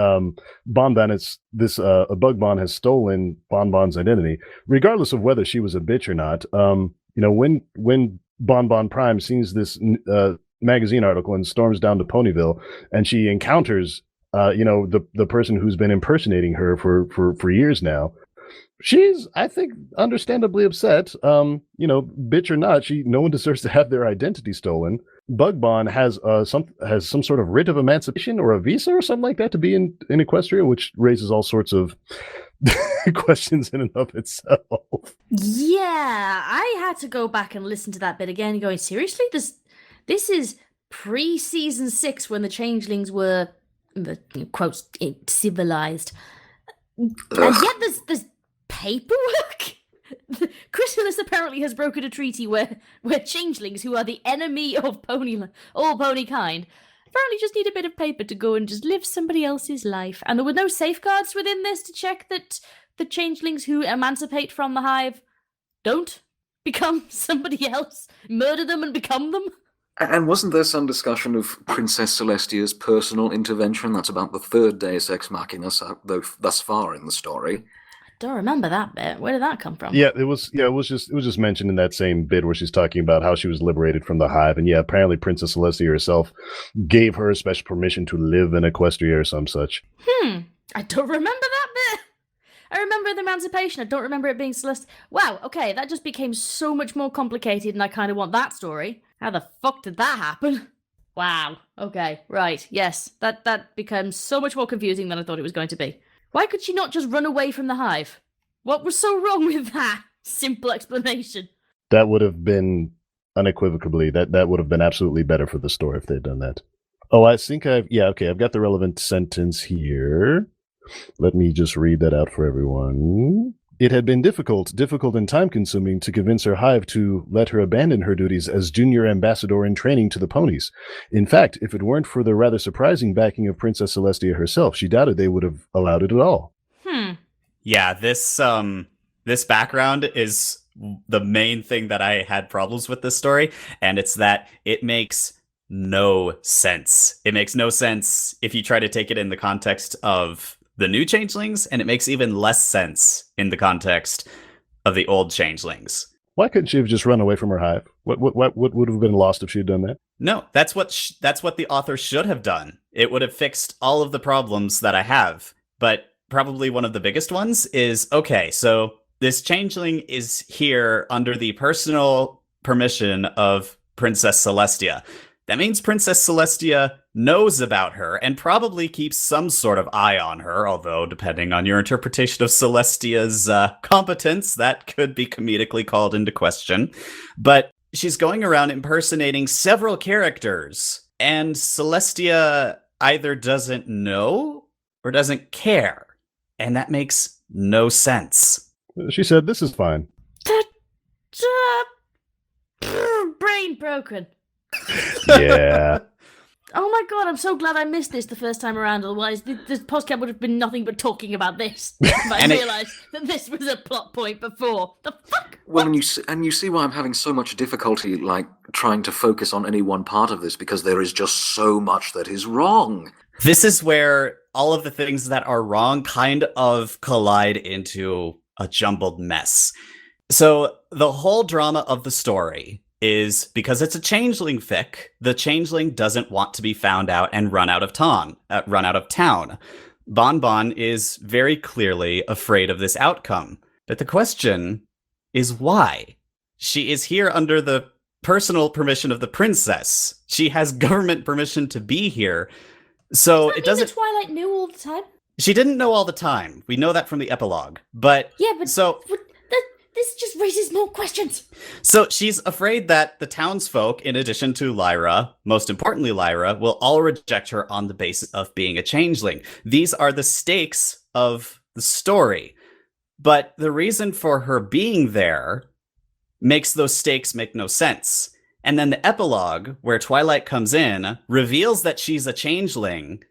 Bonbon is Bonbon has stolen Bonbon's identity, regardless of whether she was a bitch or not. When Bonbon Prime sees this magazine article and storms down to Ponyville, and she encounters the person who's been impersonating her for years now. She's, I think, understandably upset. Bitch or not, no one deserves to have their identity stolen. Bonbon has some sort of writ of emancipation or a visa or something like that to be in Equestria, which raises all sorts of questions in and of itself. Yeah, I had to go back and listen to that bit again, going, seriously? This is pre-season 6 when the changelings were, quotes, civilized. And yet there's paperwork? Chrysalis apparently has broken a treaty where changelings, who are the enemy of all pony kind, apparently just need a bit of paper to go and just live somebody else's life. And there were no safeguards within this to check that the changelings who emancipate from the hive don't become somebody else, murder them and become them. And wasn't there some discussion of Princess Celestia's personal intervention? That's about the third Deus Ex Machina thus far in the story. I don't remember that bit. Where did that come from? Yeah, it was just mentioned in that same bit where she's talking about how she was liberated from the hive, and yeah, apparently Princess Celestia herself gave her special permission to live in Equestria or some such. I don't remember that bit. I remember the emancipation. I don't remember it being Celestia. Wow, okay, that just became so much more complicated, and I kind of want that story. How the fuck did that happen? Wow, okay, right, yes, that becomes so much more confusing than I thought it was going to be. Why could she not just run away from the hive? What was so wrong with that? Simple explanation. That would have been unequivocally, that would have been absolutely better for the story if they'd done that. Oh, I think I've got the relevant sentence here. Let me just read that out for everyone. It had been difficult and time-consuming to convince her hive to let her abandon her duties as junior ambassador in training to the ponies. In fact, if it weren't for the rather surprising backing of Princess Celestia herself, she doubted they would have allowed it at all. Yeah, this background is the main thing that I had problems with this story, and it's that it makes no sense. It makes no sense if you try to take it in the context of the new changelings, and it makes even less sense in the context of the old changelings. Why couldn't she have just run away from her hive? What would have been lost if she had done that? No, that's what the author should have done. It would have fixed all of the problems that I have. But probably one of the biggest ones is, okay, so this changeling is here under the personal permission of Princess Celestia. That means Princess Celestia knows about her and probably keeps some sort of eye on her, although depending on your interpretation of Celestia's competence, that could be comedically called into question. But she's going around impersonating several characters, and Celestia either doesn't know or doesn't care, and that makes no sense. She said, "This is fine." Brain broken. Yeah. Oh my god, I'm so glad I missed this the first time around, otherwise this podcast would have been nothing but talking about this. If I realised that this was a plot point before. The fuck? Well, and you see why I'm having so much difficulty, trying to focus on any one part of this, because there is just so much that is wrong. This is where all of the things that are wrong kind of collide into a jumbled mess. So the whole drama of the story is because it's a changeling fic, the changeling doesn't want to be found out and run out of town. Bonbon is very clearly afraid of this outcome. But the question is why? She is here under the personal permission of the princess. She has government permission to be here. So it doesn't. Twilight knew all the time. She didn't know all the time. We know that from the epilogue. But yeah, but this just raises more questions. So she's afraid that the townsfolk, in addition to Lyra, most importantly Lyra, will all reject her on the basis of being a changeling. These are the stakes of the story. but the reason for her being there makes those stakes make no sense. And then the epilogue, where Twilight comes in, reveals that she's a changeling,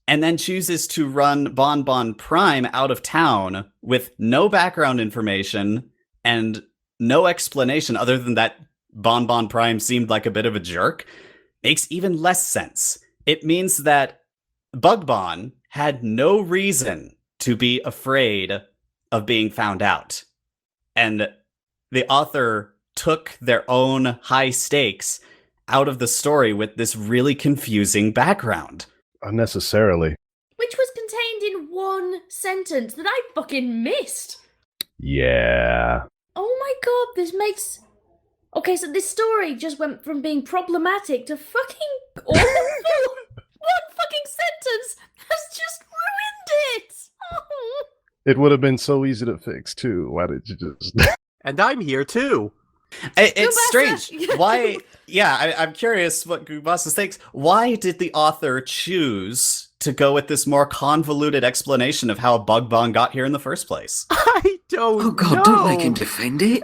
and then chooses to run Bonbon Prime out of town with no background information and no explanation other than that Bonbon Prime seemed like a bit of a jerk, makes even less sense. It means that Bonbon had no reason to be afraid of being found out. And the author took their own high stakes out of the story with this really confusing background. Unnecessarily. Which was contained in one sentence that I fucking missed. Yeah. Oh my god, this makes... Okay, so this story just went from being problematic to fucking awful. One fucking sentence has just ruined it. Oh. It would have been so easy to fix, too. Why did you just... And I'm here too. It's strange. Why? Yeah, I'm curious what Goombasa thinks. Why did the author choose to go with this more convoluted explanation of how Bonbon got here in the first place? I don't Oh God! know. Don't make him defend it.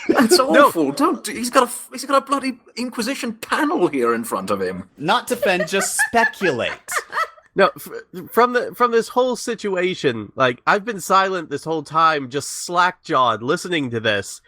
That's awful. Don't. He's got a bloody Inquisition panel here in front of him. Not defend, just speculate. No, from this whole situation, like, I've been silent this whole time, just slack-jawed, listening to this.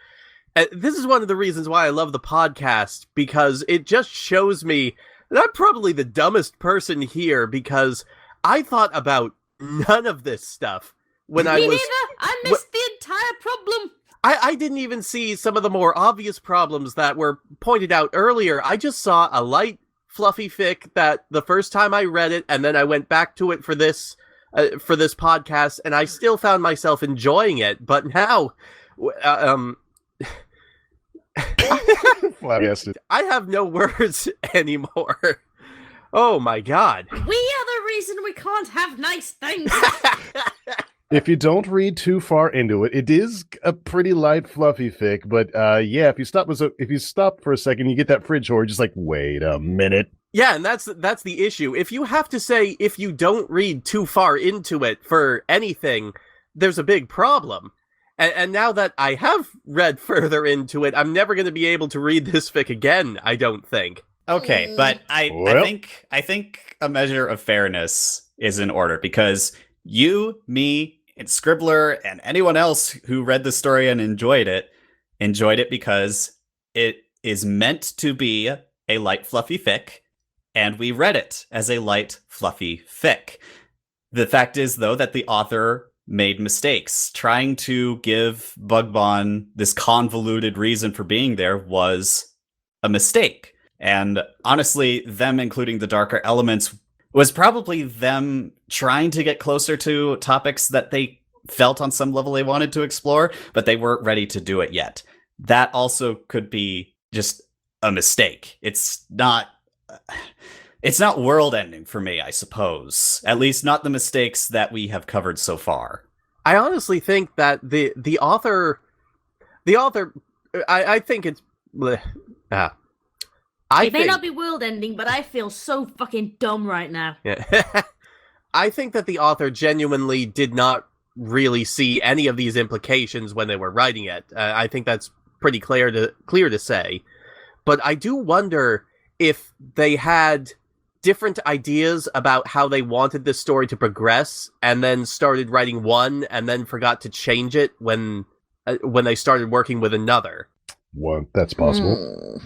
This is one of the reasons why I love the podcast, because it just shows me that I'm probably the dumbest person here, because I thought about none of this stuff when I was... Me neither! I missed the entire problem! I didn't even see some of the more obvious problems that were pointed out earlier. I just saw a light, fluffy fic that the first time I read it, and then I went back to it for this podcast, and I still found myself enjoying it. But now, Flabbergasted. I have no words anymore. Oh my god! We are the reason we can't have nice things! If you don't read too far into it, it is a pretty light, fluffy fic. But yeah, if you stop for a second, you get that fridge horror. Just like, wait a minute. Yeah, and that's the issue. If you have to say if you don't read too far into it for anything, there's a big problem. And now that I have read further into it, I'm never going to be able to read this fic again. I don't think. Okay, but I think a measure of fairness is in order, because you, me, and Scribbler, and anyone else who read the story and enjoyed it because it is meant to be a light, fluffy fic, and we read it as a light, fluffy fic. The fact is, though, that the author made mistakes. Trying to give Bonbon this convoluted reason for being there was a mistake. And honestly, them including the darker elements was probably them trying to get closer to topics that they felt on some level they wanted to explore, but they weren't ready to do it yet. That also could be just a mistake. It's not world ending for me, I suppose. At least not the mistakes that we have covered so far. I honestly think that the author, I think it's, It may not be world ending, but I feel so fucking dumb right now. Yeah. I think that the author genuinely did not really see any of these implications when they were writing it. I think that's pretty clear to say. But I do wonder if they had different ideas about how they wanted this story to progress, and then started writing one, and then forgot to change it when they started working with another. Well, that's possible.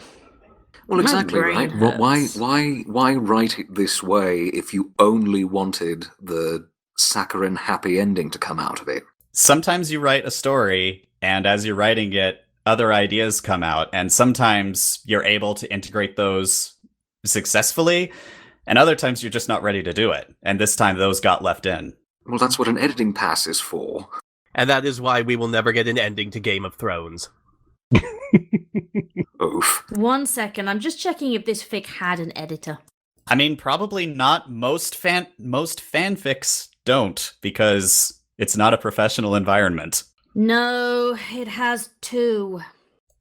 Well, exactly, My right? brain hurts. Why write it this way if you only wanted the saccharine happy ending to come out of it? Sometimes you write a story, and as you're writing it, other ideas come out, and sometimes you're able to integrate those successfully, and other times you're just not ready to do it, and this time those got left in. Well, that's what an editing pass is for. And that is why we will never get an ending to Game of Thrones. Oof. 1 second, I'm just checking if this fic had an editor. I mean, probably not. Most fanfics don't, because it's not a professional environment. No, it has 2.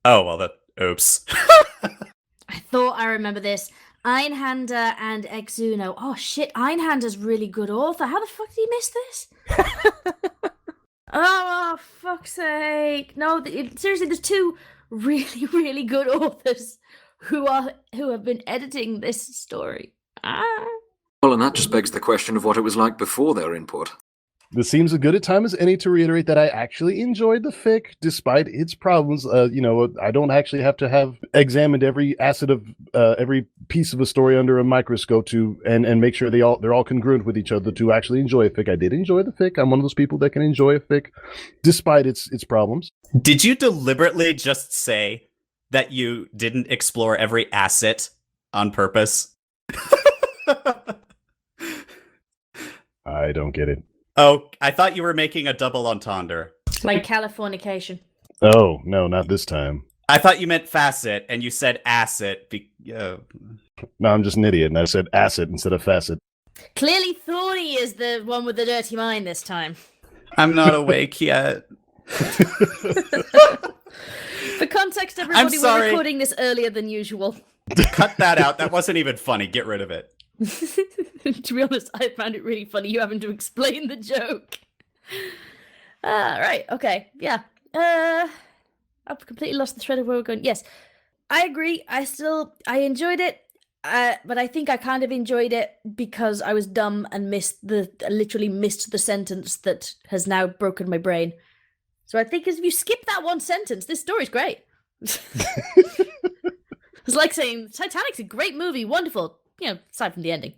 Oh, well, oops. I thought I remember this. Einhander and Exuno. Oh shit, Einhander's really good author. How the fuck did he miss this? Oh, fuck's sake. No, seriously, there's two really, really good authors who have been editing this story. Well, and that just begs the question of what it was like before their input. This seems as good a time as any to reiterate that I actually enjoyed the fic, despite its problems. I don't actually have to have examined every asset of every piece of a story under a microscope and make sure they're all congruent with each other to actually enjoy a fic. I did enjoy the fic. I'm one of those people that can enjoy a fic, despite its problems. Did you deliberately just say that you didn't explore every asset on purpose? I don't get it. Oh, I thought you were making a double entendre. Like Californication. Oh, no, not this time. I thought you meant facet, and you said asset. No, I'm just an idiot, and I said asset instead of facet. Clearly Thorny is the one with the dirty mind this time. I'm not awake yet. For context, everybody, we're recording this earlier than usual. Cut that out. That wasn't even funny. Get rid of it. To be honest, I found it really funny you having to explain the joke. Right, okay, yeah. I've completely lost the thread of where we're going. Yes, I agree. I enjoyed it, but I think I kind of enjoyed it because I was dumb and literally missed the sentence that has now broken my brain. So I think if you skip that one sentence, this story's great. It's like saying Titanic's a great movie, wonderful. Aside from the ending.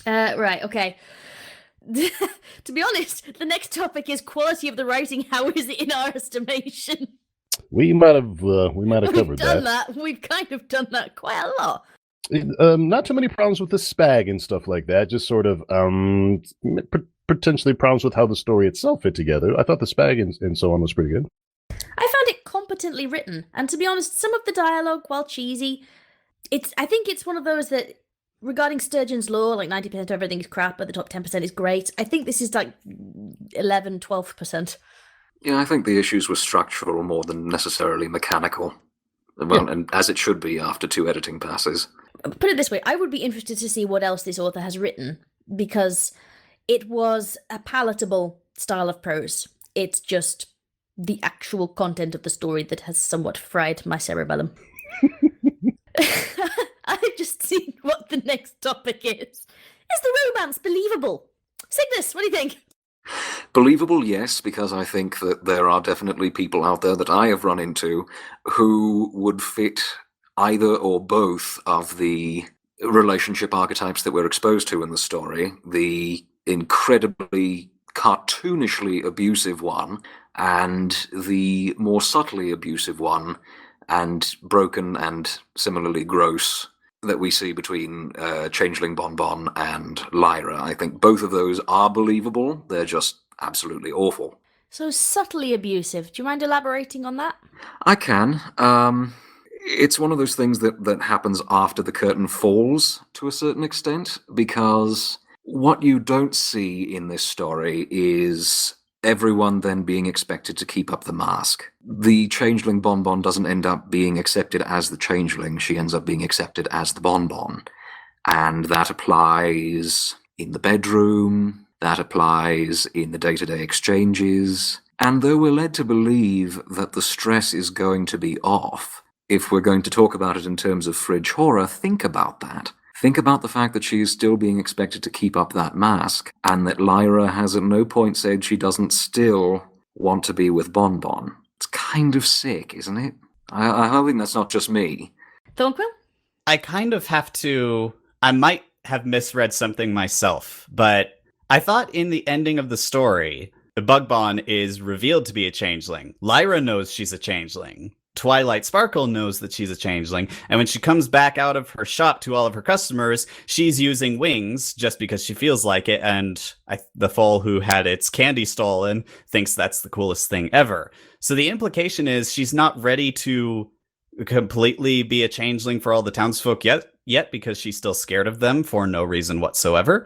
Right, okay. To be honest, the next topic is quality of the writing. How is it in our estimation? We might have covered that. We've kind of done that quite a lot. Not too many problems with the spag and stuff like that. Just sort of potentially problems with how the story itself fit together. I thought the spag and so on was pretty good. I found it competently written, and to be honest, some of the dialogue, while cheesy, I think it's one of those that, regarding Sturgeon's Law, like 90% of everything is crap, but the top 10% is great. I think this is like 11, 12%. Yeah, I think the issues were structural more than necessarily mechanical. Well, and as it should be after 2 editing passes. Put it this way, I would be interested to see what else this author has written, because it was a palatable style of prose. It's just the actual content of the story that has somewhat fried my cerebellum. I've just seen what the next topic is. Is the romance believable? Cygnus, what do you think? Believable, yes, because I think that there are definitely people out there that I have run into who would fit either or both of the relationship archetypes that we're exposed to in the story. The incredibly cartoonishly abusive one and the more subtly abusive one, and broken and similarly gross that we see between Changeling Bonbon and Lyra. I think both of those are believable. They're just absolutely awful. So subtly abusive. Do you mind elaborating on that? I can. It's one of those things that happens after the curtain falls to a certain extent, because what you don't see in this story is everyone then being expected to keep up the mask. The Changeling Bonbon doesn't end up being accepted as the Changeling. She ends up being accepted as the Bonbon. And that applies in the bedroom, that applies in the day-to-day exchanges. And though we're led to believe that the stress is going to be off, if we're going to talk about it in terms of fridge horror, think about that. Think about the fact that she is still being expected to keep up that mask, and that Lyra has at no point said she doesn't still want to be with Bonbon. It's kind of sick, isn't it? I think that's not just me. Thornquill? I kind of have to... I might have misread something myself, but I thought in the ending of the story, Bonbon is revealed to be a changeling. Lyra knows she's a changeling. Twilight Sparkle knows that she's a changeling, and when she comes back out of her shop to all of her customers, she's using wings just because she feels like it, and the foal who had its candy stolen thinks that's the coolest thing ever. So the implication is she's not ready to completely be a changeling for all the townsfolk yet because she's still scared of them for no reason whatsoever.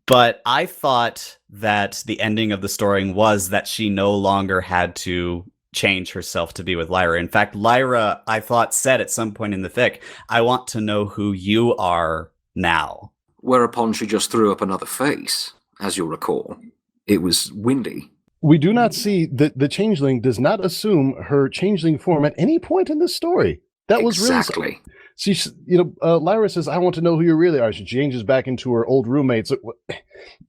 But I thought that the ending of the story was that she no longer had to change herself to be with Lyra. In fact, Lyra, I thought, said at some point in the fic, I want to know who you are now. Whereupon she just threw up another face, as you'll recall. It was windy. We do not see that the Changeling does not assume her Changeling form at any point in this story. That was Exactly. really... See, Lyra says, I want to know who you really are. She changes back into her old roommates.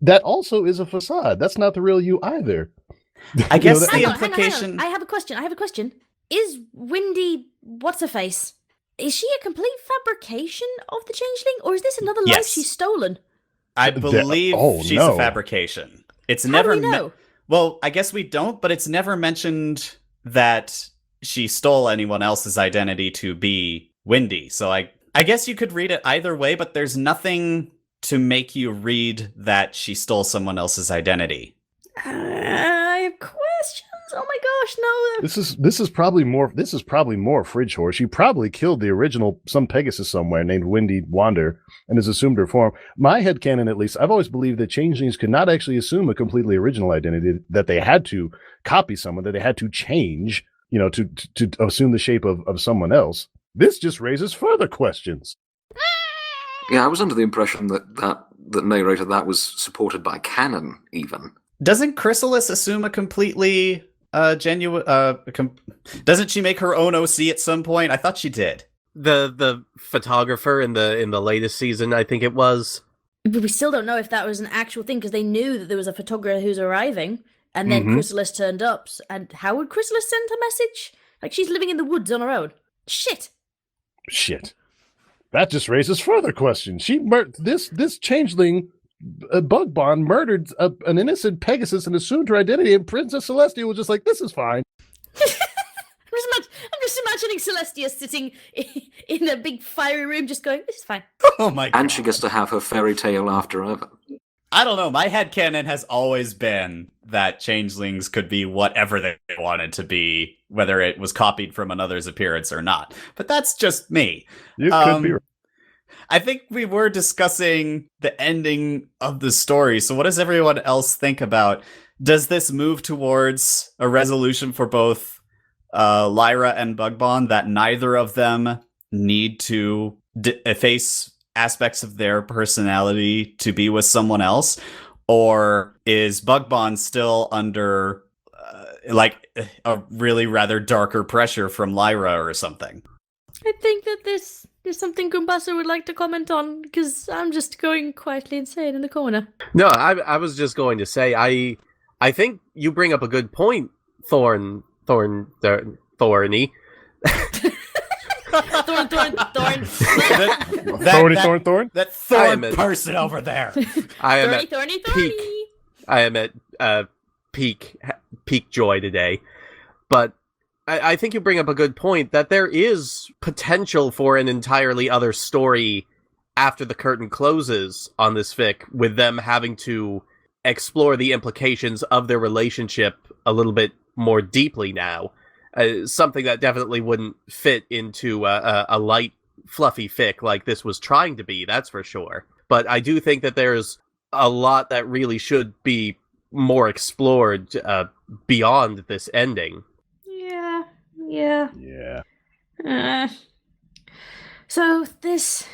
That also is a facade. That's not the real you either. I guess the Hang on. implication. I have a question. Is Windy what's-her-face? Is she a complete fabrication of the Changeling, or is this another life Yes. she's stolen? I believe she's a fabrication. It's How never do we know? Well, I guess we don't, but it's never mentioned that she stole anyone else's identity to be Windy. So I guess you could read it either way, but there's nothing to make you read that she stole someone else's identity. I have questions. Oh my gosh, no. This is probably more Fridge Horse. She probably killed the original some Pegasus somewhere named Windy Wander and has assumed her form. My headcanon, at least, I've always believed that changelings could not actually assume a completely original identity, that they had to copy someone, that they had to change, to assume the shape of someone else. This just raises further questions. Yeah, I was under the impression that Narrator, that was supported by canon, even. Doesn't Chrysalis assume a completely genuine... doesn't she make her own OC at some point? I thought she did. The photographer in the latest season, I think it was. But we still don't know if that was an actual thing, because they knew that there was a photographer who's arriving, and then Chrysalis turned up. And how would Chrysalis send a message? Like, she's living in the woods on her own. Shit. That just raises further questions. This changeling, Bonbon, murdered an innocent Pegasus and assumed her identity, and Princess Celestia was just like, this is fine. I'm just imagining Celestia sitting in a big fiery room just going, this is fine. Oh my god. And she gets to have her fairy tale after ever. I don't know. My headcanon has always been that changelings could be whatever they wanted to be, whether it was copied from another's appearance or not. But that's just me. You could be right. I think we were discussing the ending of the story. So what does everyone else think about? Does this move towards a resolution for both Lyra and Bonbon, that neither of them need to efface aspects of their personality to be with someone else? Or is Bonbon still under a really rather darker pressure from Lyra or something? I think that there's something Goombasa would like to comment on, because I'm just going quietly insane in the corner. No, I was just going to say, I think you bring up a good point, Thorny. Thorn. Thorny. That Thorn person over there. I am Thorny. at peak joy today. But I think you bring up a good point that there is potential for an entirely other story after the curtain closes on this fic, with them having to explore the implications of their relationship a little bit more deeply now. Something that definitely wouldn't fit into a light, fluffy fic like this was trying to be, that's for sure. But I do think that there's a lot that really should be more explored beyond this ending. Yeah. So this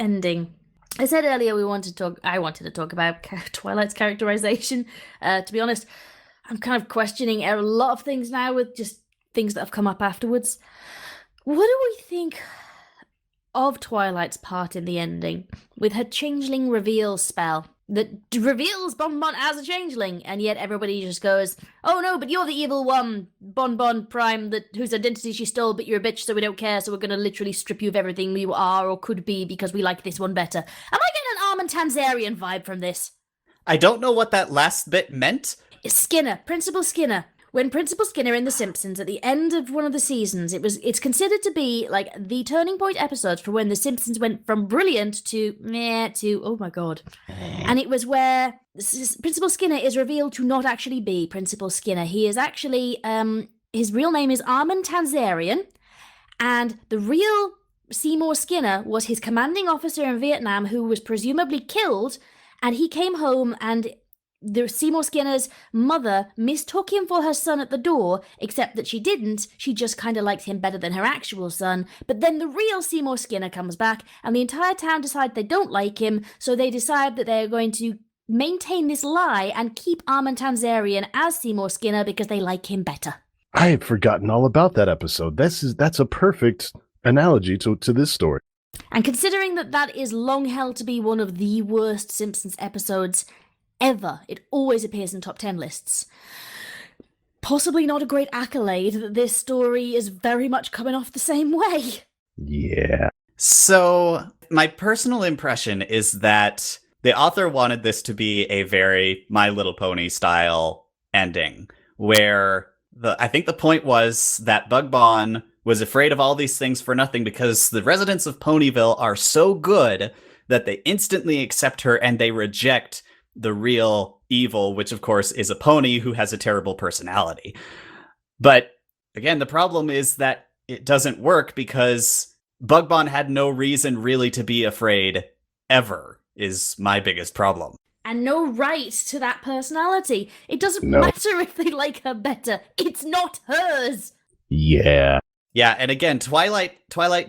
ending. I said earlier I wanted to talk about Twilight's characterization. To be honest, I'm kind of questioning a lot of things now with just things that have come up afterwards. What do we think of Twilight's part in the ending, with her changeling reveal spell that reveals Bonbon as a changeling, and yet everybody just goes, oh no, but you're the evil one, Bonbon Prime, whose identity she stole, but you're a bitch, so we don't care, so we're gonna literally strip you of everything you are or could be because we like this one better. Am I getting an Armin Tanzarian vibe from this? I don't know what that last bit meant. Skinner, Principal Skinner. When Principal Skinner in The Simpsons, at the end of one of the seasons, it's considered to be like the turning point episode for when The Simpsons went from brilliant to meh to oh my god. And it was where Principal Skinner is revealed to not actually be Principal Skinner. He is actually, his real name is Armin Tanzarian, and the real Seymour Skinner was his commanding officer in Vietnam who was presumably killed, and he came home and the Seymour Skinner's mother mistook him for her son at the door, except that she didn't. She just kind of liked him better than her actual son. But then the real Seymour Skinner comes back, and the entire town decide they don't like him, so they decide that they're going to maintain this lie and keep Armin Tanzarian as Seymour Skinner because they like him better. I had forgotten all about that episode. That's a perfect analogy to this story. And considering that is long held to be one of the worst Simpsons episodes ever, it always appears in top 10 lists. Possibly not a great accolade that this story is very much coming off the same way. Yeah. So, my personal impression is that the author wanted this to be a very My Little Pony style ending, where I think the point was that Bonbon was afraid of all these things for nothing because the residents of Ponyville are so good that they instantly accept her and they reject the real evil, which of course is a pony who has a terrible personality. But again, the problem is that it doesn't work because Bonbon had no reason really to be afraid ever, is my biggest problem. And no right to that personality. It doesn't No. matter if they like her better. It's not hers. Yeah. Yeah, and again, Twilight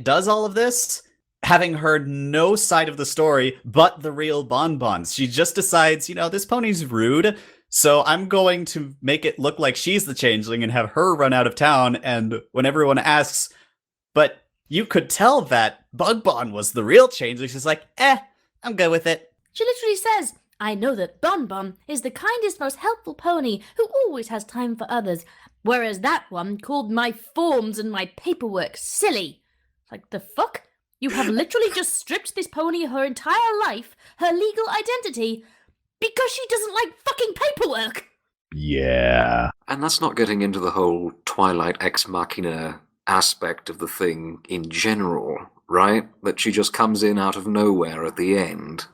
does all of this, having heard no side of the story but the real Bonbons. She just decides, this pony's rude, so I'm going to make it look like she's the changeling and have her run out of town, and when everyone asks, but you could tell that Bonbon was the real changeling, she's like, I'm good with it. She literally says, I know that Bonbon is the kindest, most helpful pony who always has time for others, whereas that one called my forms and my paperwork silly. Like, the fuck? You have literally just stripped this pony of her entire life, her legal identity, because she doesn't like fucking paperwork. Yeah. And that's not getting into the whole Twilight Ex Machina aspect of the thing in general, right? That she just comes in out of nowhere at the end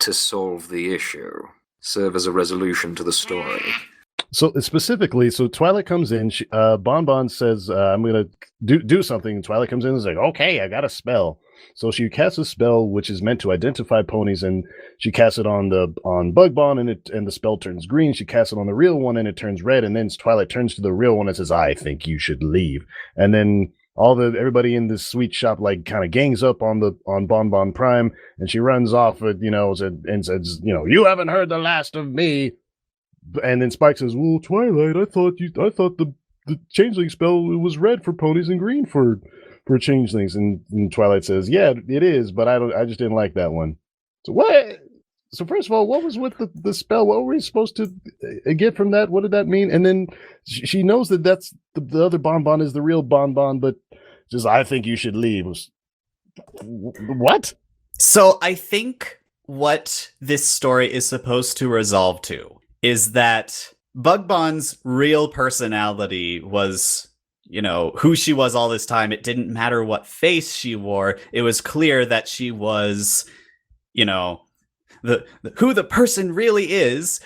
to solve the issue, serve as a resolution to the story. So specifically, Twilight comes in. Bonbon says, "I'm gonna do something." And Twilight comes in and is like, "Okay, I got a spell." So she casts a spell which is meant to identify ponies, and she casts it on Bonbon, and the spell turns green. She casts it on the real one, and it turns red. And then Twilight turns to the real one and says, "I think you should leave." And then everybody in this sweet shop kind of gangs up on Bonbon Prime, and she runs off, and says, "You haven't heard the last of me." And then Spike says, "Well, Twilight, I thought the changeling spell was red for ponies and green for changelings." And Twilight says, "Yeah, it is, but I just didn't like that one." So what? So first of all, what was with the spell? What were we supposed to get from that? What did that mean? And then she knows that that's the other Bonbon is the real Bonbon, but just, "I think you should leave." What? So I think what this story is supposed to resolve to is that Bonbon's real personality was, who she was all this time. It didn't matter what face she wore. It was clear that she was, who the person really is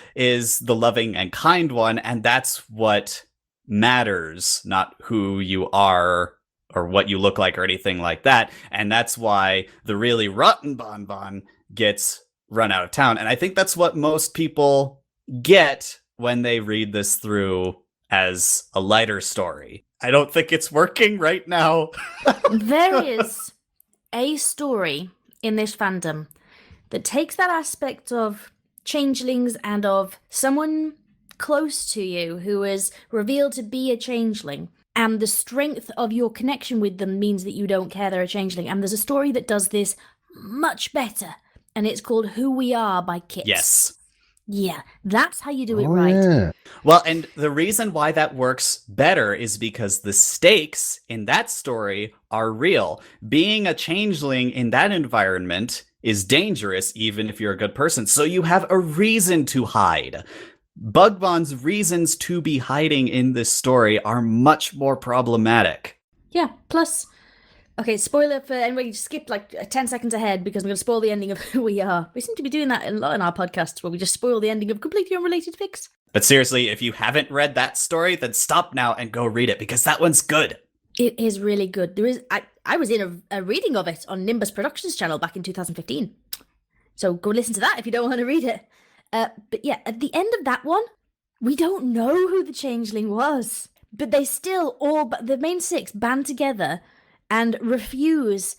the loving and kind one. And that's what matters, not who you are or what you look like or anything like that. And that's why the really rotten Bonbon gets run out of town. And I think that's what most people get when they read this through as a lighter story. I don't think it's working right now. There is a story in this fandom that takes that aspect of changelings and of someone close to you who is revealed to be a changeling, and the strength of your connection with them means that you don't care they're a changeling. And there's a story that does this much better, and it's called Who We Are by Kits. Yes. Yeah, that's how you do it right. Yeah. Well, and the reason why that works better is because the stakes in that story are real. Being a changeling in that environment is dangerous, even if you're a good person. So you have a reason to hide. Bonbon's reasons to be hiding in this story are much more problematic. Yeah, plus, okay, spoiler for anybody, skip 10 seconds ahead because I'm going to spoil the ending of Who We Are. We seem to be doing that a lot in our podcasts where we just spoil the ending of completely unrelated fics. But seriously, if you haven't read that story, then stop now and go read it, because that one's good. It is really good. I was in a reading of it on Nimbus Productions channel back in 2015. So go listen to that if you don't want to read it. But yeah, at the end of that one, we don't know who the changeling was. But they still the main six band together and refuse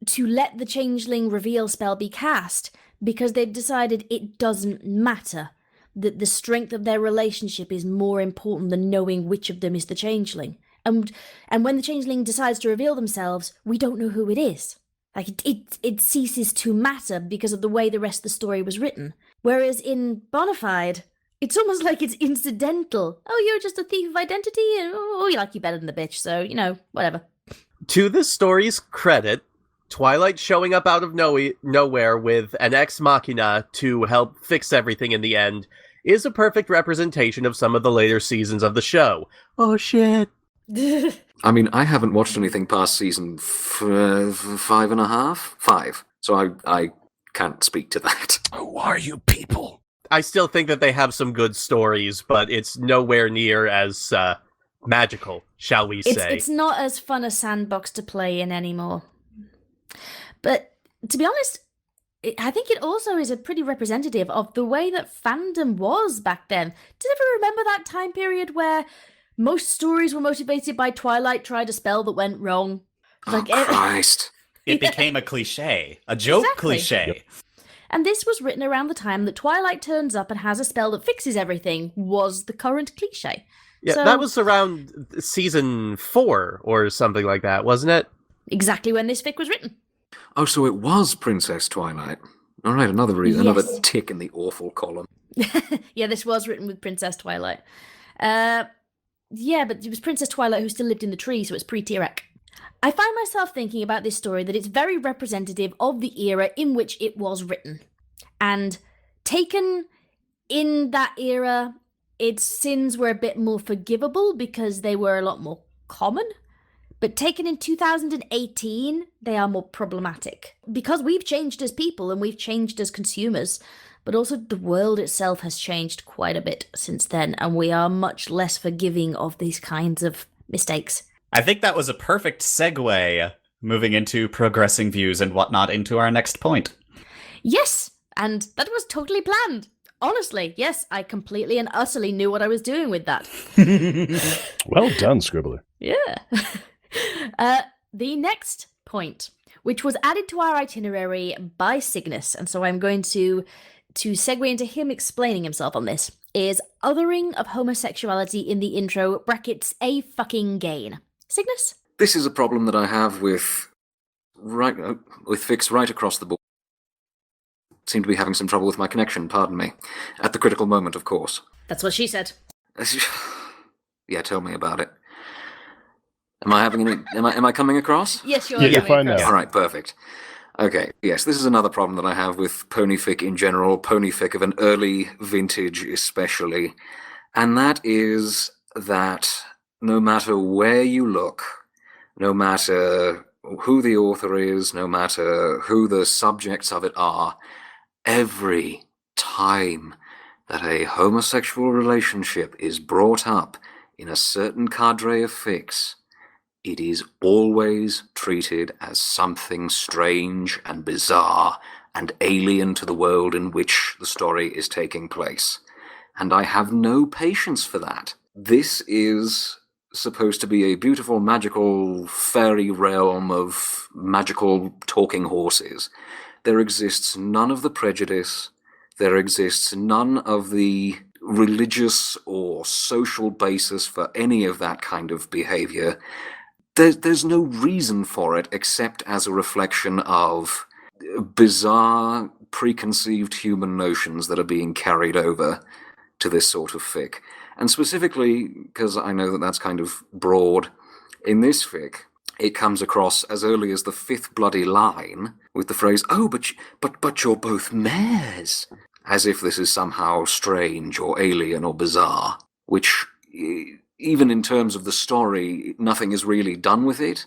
to let the changeling reveal spell be cast because they've decided it doesn't matter, that the strength of their relationship is more important than knowing which of them is the changeling. And when the changeling decides to reveal themselves, we don't know who it is. Like, it ceases to matter because of the way the rest of the story was written. Whereas in Bonafide, it's almost like it's incidental. Oh, you're just a thief of identity? Oh, you like you better than the bitch, so, whatever. To this story's credit, Twilight showing up out of nowhere with an ex machina to help fix everything in the end is a perfect representation of some of the later seasons of the show. Oh, shit. I mean, I haven't watched anything past season 5.5? So I can't speak to that. Who are you people? I still think that they have some good stories, but it's nowhere near as magical, shall we say. It's not as fun a sandbox to play in anymore. But to be honest, I think it also is a pretty representative of the way that fandom was back then. Does everyone remember that time period where most stories were motivated by Twilight trying a spell that went wrong? Christ. It became a cliche, a joke cliche. Yep. And this was written around the time that Twilight turns up and has a spell that fixes everything, was the current cliche. Yeah, So- that was around season 4 or something like that, wasn't it? Exactly when this fic was written. Oh, so it was Princess Twilight. All right, another reason, Yes. another tick in the awful column. Yeah, this was written with Princess Twilight. Yeah, but it was Princess Twilight who still lived in the tree, so it's pre-Tirac. I find myself thinking about this story that it's very representative of the era in which it was written. And taken in that era, its sins were a bit more forgivable because they were a lot more common. But taken in 2018, they are more problematic. Because we've changed as people and we've changed as consumers, but also the world itself has changed quite a bit since then, and we are much less forgiving of these kinds of mistakes. I think that was a perfect segue, moving into progressing views and whatnot, into our next point. Yes, and that was totally planned. Honestly, yes, I completely and utterly knew what I was doing with that. Well done, Scribbler. Yeah. The next point, which was added to our itinerary by Cygnus, and so I'm going to segue into him explaining himself on this, is othering of homosexuality in the intro, brackets, a fucking gain. Cygnus? This is a problem that I have with fics right across the board. Seem to be having some trouble with my connection, pardon me. At the critical moment, of course. That's what she said. Yeah, tell me about it. Am I having any? Am I coming across? Yes, you're Yeah, you're coming fine across. now. All right, perfect. Okay, yes, this is another problem that I have with ponyfic in general, ponyfic of an early vintage especially, and that is that no matter where you look, no matter who the author is, no matter who the subjects of it are, every time that a homosexual relationship is brought up in a certain cadre of fics, it is always treated as something strange and bizarre and alien to the world in which the story is taking place. And I have no patience for that. This is supposed to be a beautiful, magical, fairy realm of magical talking horses. There exists none of the prejudice. There exists none of the religious or social basis for any of that kind of behavior. There's no reason for it except as a reflection of bizarre, preconceived human notions that are being carried over to this sort of fic. And specifically, because I know that that's kind of broad, in this fic, it comes across as early as the 5th bloody line with the phrase, "Oh, but you're both mares," as if this is somehow strange or alien or bizarre, which, even in terms of the story, nothing is really done with it.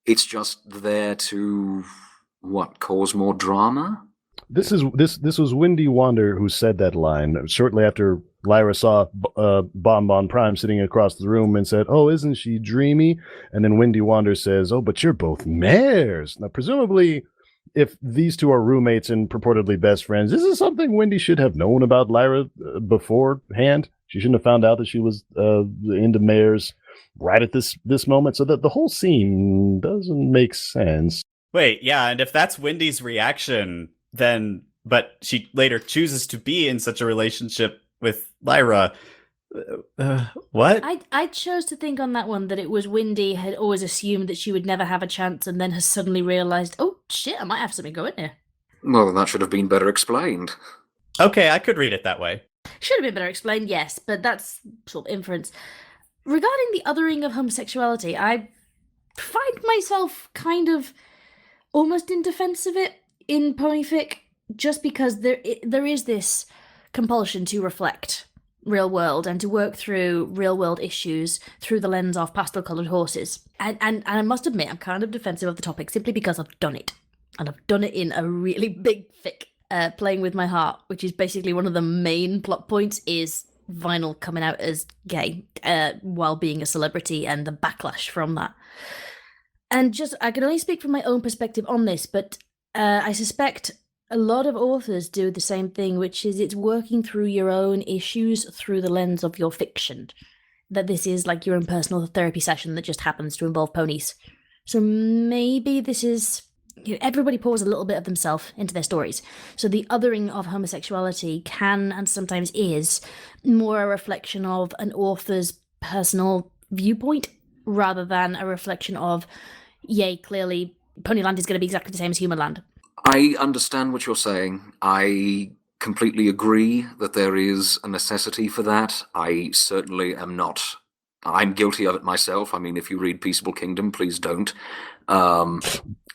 It's just there to, cause more drama? This was Windy Wander who said that line shortly after Lyra saw Bonbon Prime sitting across the room and said, "Oh, isn't she dreamy?" And then Windy Wander says, "Oh, but you're both mares." Now, presumably, if these two are roommates and purportedly best friends, this is something Windy should have known about Lyra beforehand. She shouldn't have found out that she was into mares right at this moment. So that the whole scene doesn't make sense. Wait, yeah, and if that's Wendy's reaction, then but she later chooses to be in such a relationship with Lyra. What? I chose to think on that one that it was Windy had always assumed that she would never have a chance and then has suddenly realised, oh shit, I might have something going here. Well, that should have been better explained. Okay, I could read it that way. Should have been better explained, yes, but that's sort of inference. Regarding the othering of homosexuality, I find myself kind of almost in defense of it in Ponyfic, just because there is this compulsion to reflect real world and to work through real world issues through the lens of pastel-coloured horses. And I must admit, I'm kind of defensive of the topic simply because I've done it. And I've done it in a really big fic, Playing With My Heart, which is basically one of the main plot points is Vinyl coming out as gay while being a celebrity and the backlash from that. And just, I can only speak from my own perspective on this, but I suspect a lot of authors do the same thing, which is it's working through your own issues through the lens of your fiction. That this is like your own personal therapy session that just happens to involve ponies. So maybe this is... everybody pours a little bit of themselves into their stories. So the othering of homosexuality can, and sometimes is, more a reflection of an author's personal viewpoint rather than a reflection of, yay, clearly Ponyland is going to be exactly the same as Humanland. I understand what you're saying. I completely agree that there is a necessity for that. I certainly am not. I'm guilty of it myself. I mean, if you read Peaceable Kingdom, please don't.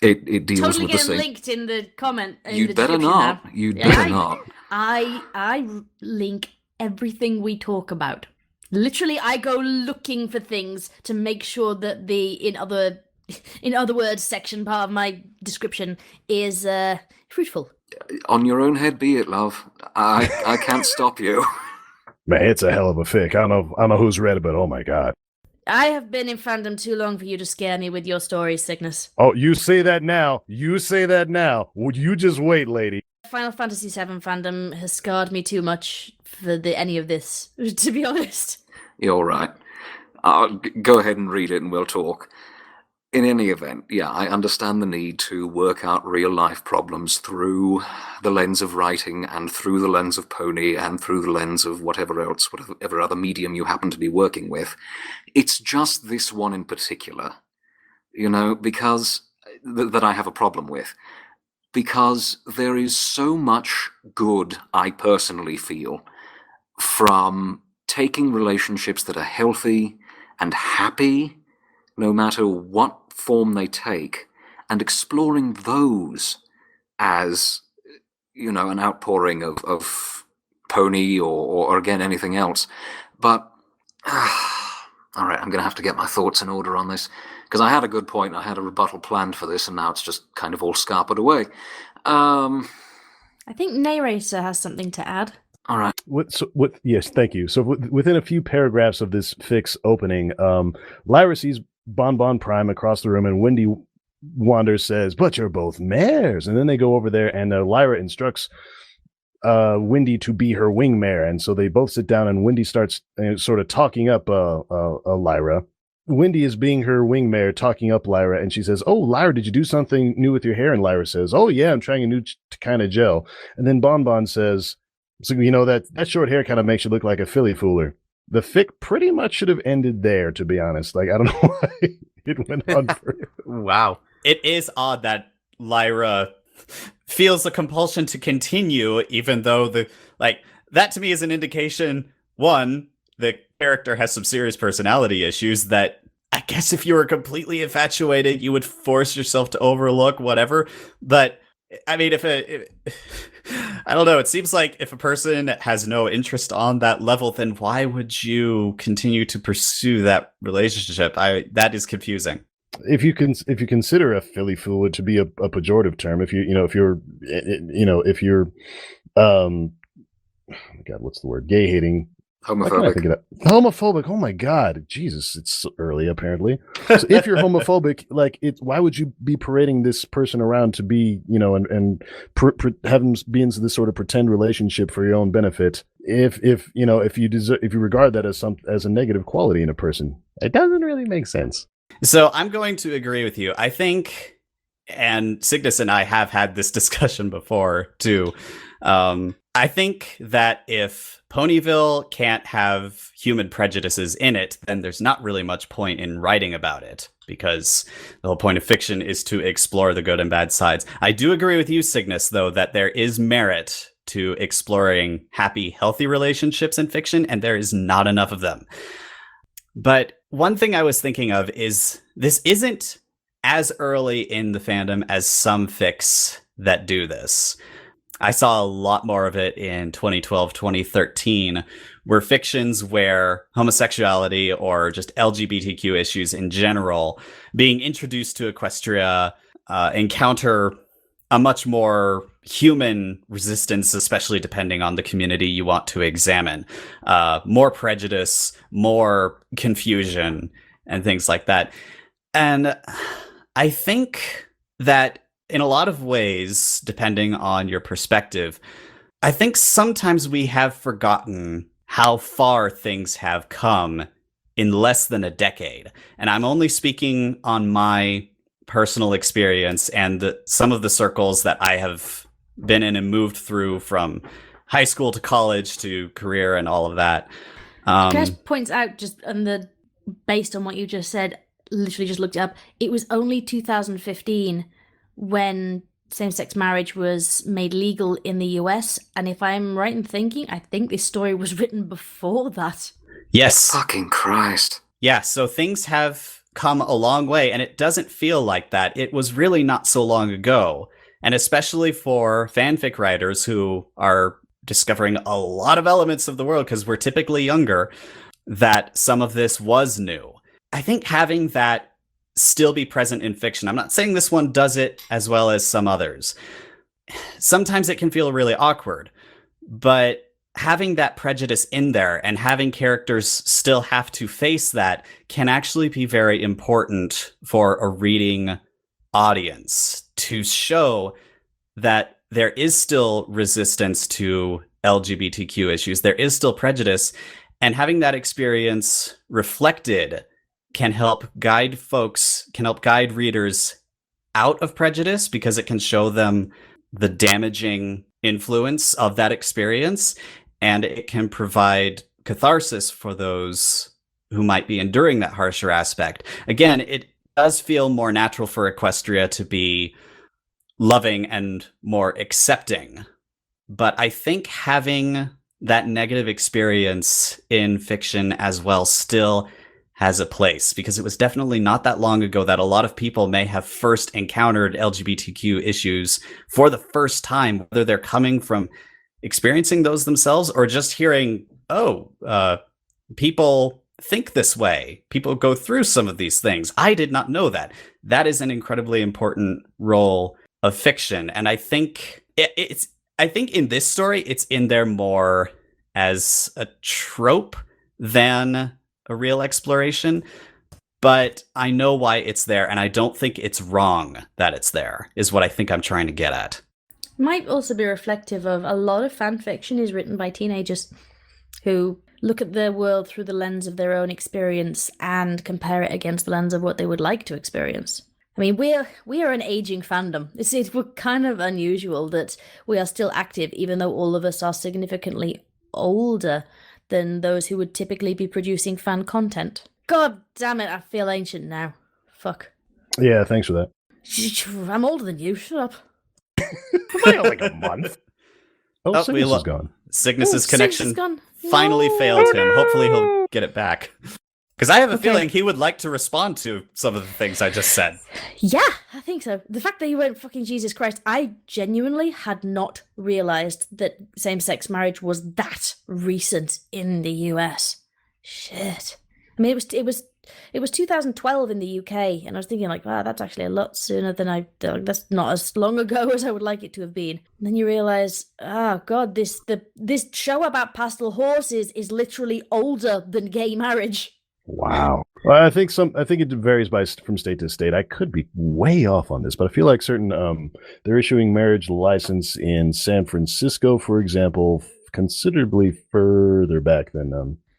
It deals totally with the getting same. linked in the comment. You'd better not. You'd better not. I link everything we talk about. Literally, I go looking for things to make sure that the in other words section part of my description is fruitful. On your own head be it, love. I can't stop you. Man, it's a hell of a fic. I don't know who's read it, but oh my god. I have been in fandom too long for you to scare me with your stories, Cygnus. Oh, you say that now. You say that now. Would you just wait, lady? Final Fantasy VII fandom has scarred me too much for any of this, to be honest. You're right. Go ahead and read it and we'll talk. In any event, yeah, I understand the need to work out real-life problems through the lens of writing and through the lens of Pony and through the lens of whatever other medium you happen to be working with. It's just this one in particular, because that I have a problem with. Because there is so much good, I personally feel, from taking relationships that are healthy and happy, no matter what form they take, and exploring those as, an outpouring of Pony or again, anything else. But, all right, I'm going to have to get my thoughts in order on this, because I had a good point, I had a rebuttal planned for this, and now it's just kind of all scarpered away. I think Neighrator has something to add. All right. Yes, thank you. So within a few paragraphs of this fix opening, Lyra sees Bonbon Prime across the room, and Windy Wander says, "But you're both mares." And then they go over there, and Lyra instructs Windy to be her wing mare, and so they both sit down, and Windy starts sort of talking up Lyra. Windy is being her wing mare, talking up Lyra, and she says, "Oh, Lyra, did you do something new with your hair?" And Lyra says, "Oh yeah, I'm trying a new kind of gel." And then Bonbon says, "So that short hair kind of makes you look like a filly fooler." The fic pretty much should have ended there, to be honest. Like, I don't know why it went on for... Wow. It is odd that Lyra feels a compulsion to continue, even though that to me is an indication, one, the character has some serious personality issues that I guess if you were completely infatuated, you would force yourself to overlook whatever. But I mean, I don't know. It seems like if a person has no interest on that level, then why would you continue to pursue that relationship? That is confusing. If you consider a filly fooler to be a pejorative term, if you're oh my god, what's the word? Gay hating. Homophobic. Oh my god, Jesus! It's early apparently. So if you're homophobic, why would you be parading this person around to be, and have them be into this sort of pretend relationship for your own benefit? If you regard that as a negative quality in a person, it doesn't really make sense. So I'm going to agree with you. I think and Cygnus and I have had this discussion before too. I think that if Ponyville can't have human prejudices in it, then there's not really much point in writing about it, because the whole point of fiction is to explore the good and bad sides. I do agree with you, Cygnus, though, that there is merit to exploring happy, healthy relationships in fiction, and there is not enough of them. But one thing I was thinking of is this isn't as early in the fandom as some fics that do this. I saw a lot more of it in 2012, 2013, where fictions where homosexuality or just LGBTQ issues in general being introduced to Equestria encounter a much more human resistance, especially depending on the community you want to examine. More prejudice, more confusion, and things like that. And I think that in a lot of ways, depending on your perspective, I think sometimes we have forgotten how far things have come in less than a decade. And I'm only speaking on my personal experience and some of the circles that I have been in and moved through from high school to college to career and all of that. Chris points out, just based on what you just said, literally just looked it up, it was only 2015 when same-sex marriage was made legal in the US, and if I'm right in thinking, I think this story was written before that. Yes. Fucking Christ. Yeah, so things have come a long way, and it doesn't feel like that. It was really not so long ago, and especially for fanfic writers who are discovering a lot of elements of the world because we're typically younger, that some of this was new. I think having that still be present in fiction, I'm not saying this one does it as well as some others. Sometimes it can feel really awkward, but having that prejudice in there and having characters still have to face that can actually be very important for a reading audience to show that there is still resistance to LGBTQ issues. There is still prejudice, and having that experience reflected can help guide readers out of prejudice, because it can show them the damaging influence of that experience, and it can provide catharsis for those who might be enduring that harsher aspect. Again, it does feel more natural for Equestria to be loving and more accepting, but I think having that negative experience in fiction as well still has a place, because it was definitely not that long ago that a lot of people may have first encountered LGBTQ issues for the first time, whether they're coming from experiencing those themselves or just hearing, people think this way. People go through some of these things. I did not know that. That is an incredibly important role of fiction. And I think I think in this story, it's in there more as a trope than a real exploration, but I know why it's there, and I don't think it's wrong that it's there, is what I think I'm trying to get at. Might also be reflective of a lot of fan fiction is written by teenagers who look at the world through the lens of their own experience and compare it against the lens of what they would like to experience. I mean, we are an aging fandom. We're kind of unusual that we are still active, even though all of us are significantly older than those who would typically be producing fan content. God damn it, I feel ancient now. Fuck. Yeah, thanks for that. I'm older than you, shut up. Like a month. Oh, Cygnus is gone. Cygnus's connection finally failed him. Hopefully he'll get it back. Because I have a feeling he would like to respond to some of the things I just said. Yeah, I think so. The fact that you went fucking Jesus Christ, I genuinely had not realised that same-sex marriage was that recent in the US. Shit. I mean, it was 2012 in the UK, and I was thinking like, wow, that's actually a lot sooner than that's not as long ago as I would like it to have been. And then you realise, oh god, this show about pastel horses is literally older than gay marriage. Wow. Well, I think it varies from state to state. I could be way off on this, but I feel like they're issuing marriage license in San Francisco, for example, considerably further back than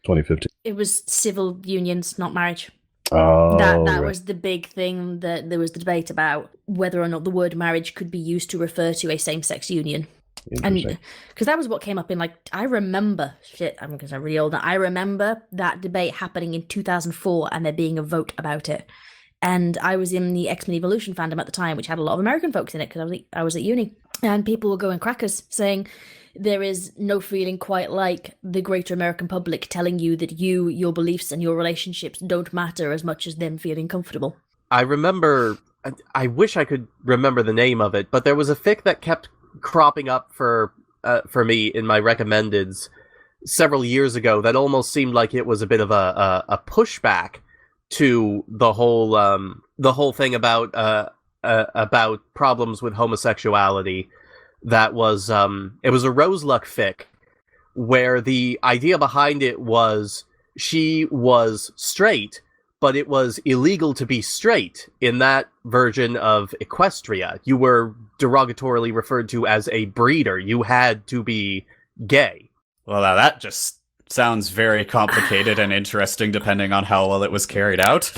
2015. It was civil unions, not marriage. Oh, That right. was the big thing that there was the debate about whether or not the word marriage could be used to refer to a same-sex union. Interesting. And because that was what came up in, like, I remember, because I'm really old now, I remember that debate happening in 2004 and there being a vote about it. And I was in the X-Men Evolution fandom at the time, which had a lot of American folks in it because I was at uni. And people were going crackers saying there is no feeling quite like the greater American public telling you that your beliefs and your relationships don't matter as much as them feeling comfortable. I remember, I wish I could remember the name of it, but there was a fic that kept cropping up for me in my recommendeds several years ago that almost seemed like it was a bit of a pushback to the whole thing about problems with homosexuality. That was it was a Roseluck fic where the idea behind it was she was straight, but it was illegal to be straight in that version of Equestria. You were derogatorily referred to as a breeder. You had to be gay. Well, now that just sounds very complicated and interesting depending on how well it was carried out.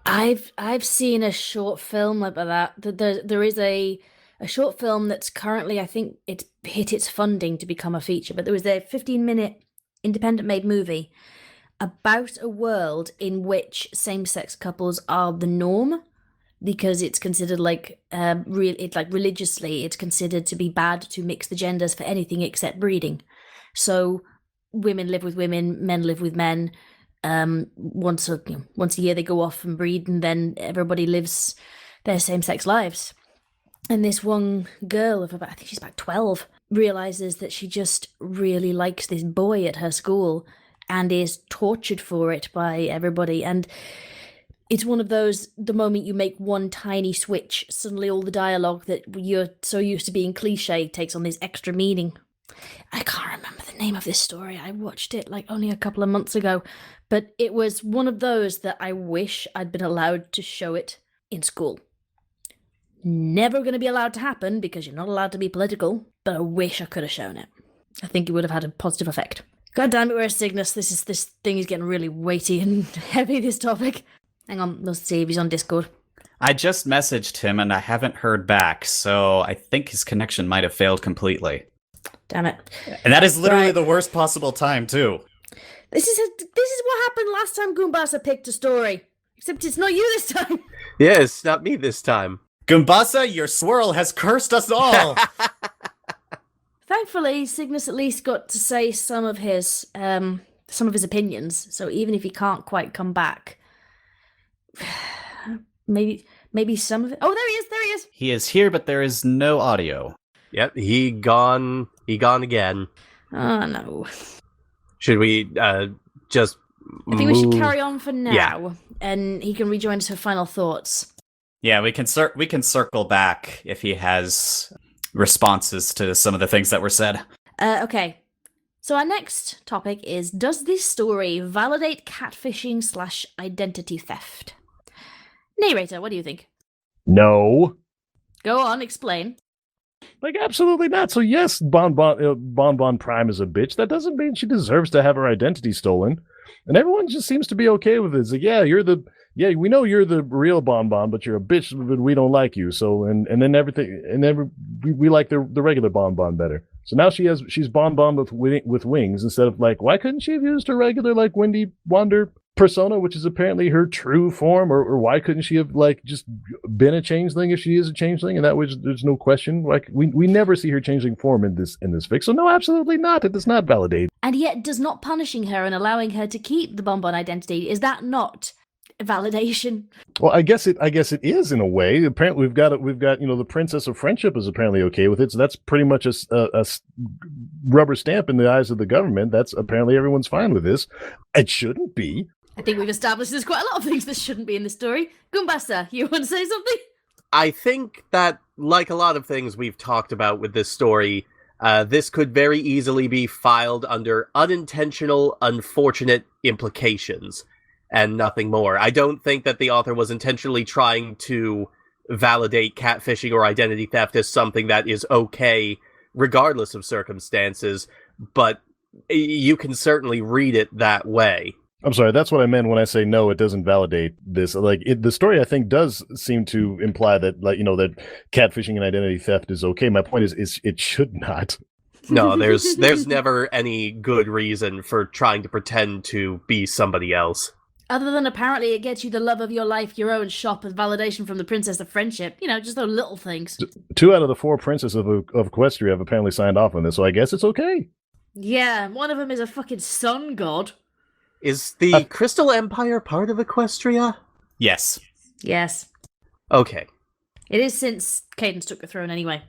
I've seen a short film like that. There is a short film that's currently, I think it's hit its funding to become a feature, but there was a 15-minute independent-made movie about a world in which same-sex couples are the norm, because it's considered religiously, it's considered to be bad to mix the genders for anything except breeding. So women live with women, men live with men. Once a year they go off and breed, and then everybody lives their same-sex lives. And this one girl of I think she's about 12, realizes that she just really likes this boy at her school and is tortured for it by everybody. And it's one of those, the moment you make one tiny switch, suddenly all the dialogue that you're so used to being cliche takes on this extra meaning. I can't remember the name of this story. I watched it like only a couple of months ago, but it was one of those that I wish I'd been allowed to show it in school. Never going to be allowed to happen because you're not allowed to be political, but I wish I could have shown it. I think it would have had a positive effect. God damn it, where's Cygnus? This thing is getting really weighty and heavy, this topic. Hang on, let's see if he's on Discord. I just messaged him and I haven't heard back, so I think his connection might have failed completely. Damn it. And that is literally Right. the worst possible time, too. This is what happened last time Goombasa picked a story. Except it's not you this time. Yeah, it's not me this time. Goombasa, your swirl has cursed us all! Thankfully, Cygnus at least got to say some of his opinions. So even if he can't quite come back, maybe some of it. Oh, there he is. He is here, but there is no audio. Yep, he gone again. Oh no. Should we just I think we should move- carry on for now, Yeah. and he can rejoin us for final thoughts. Yeah, we can circle back if he has responses to some of the things that were said. Okay. So our next topic is, does this story validate catfishing / identity theft? Narrator, what do you think? No. Go on, explain. Like, absolutely not. So yes, Bonbon Prime is a bitch. That doesn't mean she deserves to have her identity stolen. And everyone just seems to be okay with it. It's like, we know you're the real Bonbon, but you're a bitch, but we don't like you. So and then we like the regular Bonbon better. So now she's Bonbon with wings instead of, like, why couldn't she have used her regular, like, Windy Wander persona, which is apparently her true form, or why couldn't she have, like, just been a changeling if she is a changeling, and that was, there's no question. Like, we never see her changeling form in this fic, so no, absolutely not. It does not validate. And yet does not punishing her and allowing her to keep the Bonbon identity, is that not validation? Well, I guess it is in a way. Apparently, we've got the Princess of Friendship is apparently okay with it. So that's pretty much a rubber stamp in the eyes of the government. That's apparently everyone's fine with this. It shouldn't be. I think we've established there's quite a lot of things that shouldn't be in the story. Goombasa, you want to say something? I think that, like a lot of things we've talked about with this story, this could very easily be filed under unintentional, unfortunate implications, and nothing more. I don't think that the author was intentionally trying to validate catfishing or identity theft as something that is okay, regardless of circumstances, but you can certainly read it that way. I'm sorry, that's what I meant when I say no, it doesn't validate this. Like, the story, I think, does seem to imply that, like, that catfishing and identity theft is okay. My point is it should not. No, there's never any good reason for trying to pretend to be somebody else. Other than apparently it gets you the love of your life, your own shop, and validation from the Princess of Friendship. Just those little things. 2 out of the 4 princesses of Equestria have apparently signed off on this, so I guess it's okay. Yeah, one of them is a fucking sun god. Is the Crystal Empire part of Equestria? Yes. Yes. Okay. It is since Cadence took the throne anyway.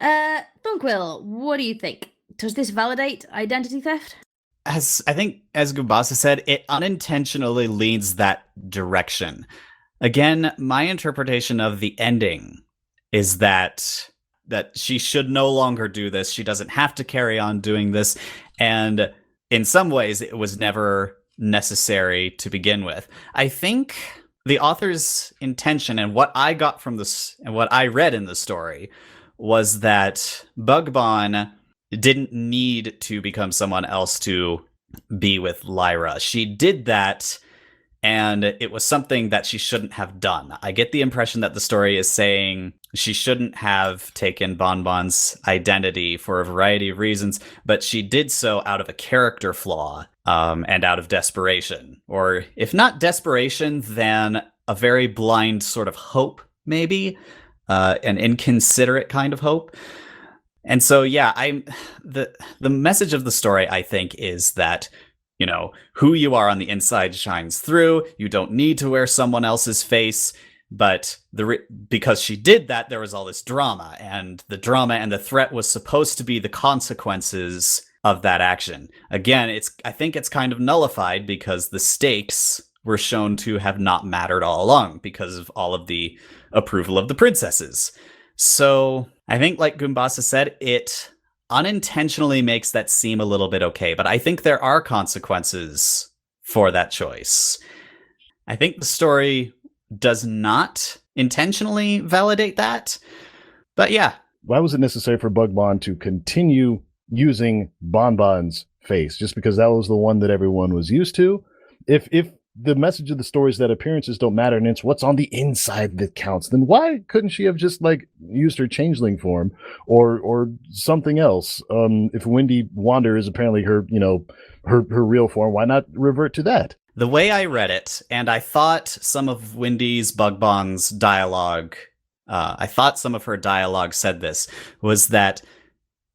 Thornquill, what do you think? Does this validate identity theft? As Goombasa said, it unintentionally leans that direction. Again, my interpretation of the ending is that she should no longer do this. She doesn't have to carry on doing this. And in some ways, it was never necessary to begin with. I think the author's intention and what I got from this and what I read in the story was that Bonbon didn't need to become someone else to be with Lyra. She did that, and it was something that she shouldn't have done. I get the impression that the story is saying she shouldn't have taken Bonbon's identity for a variety of reasons, but she did so out of a character flaw and out of desperation. Or if not desperation, then a very blind sort of hope, maybe, an inconsiderate kind of hope. And so, yeah, the message of the story, I think, is that, who you are on the inside shines through. You don't need to wear someone else's face. But because she did that, there was all this drama. And the drama and the threat was supposed to be the consequences of that action. Again, I think it's kind of nullified because the stakes were shown to have not mattered all along because of all of the approval of the princesses. So I think, like Goombasa said, it unintentionally makes that seem a little bit okay. But I think there are consequences for that choice. I think the story does not intentionally validate that. But yeah. Why was it necessary for Bonbon to continue using Bonbon's face? Just because that was the one that everyone was used to? If the message of the story is that appearances don't matter and it's what's on the inside that counts, then why couldn't she have just used her changeling form or something else? If Windy Wander is apparently her real form, why not revert to that? The way I read it, and I thought some of Windy's Bonbon's dialogue, some of her dialogue said this, was that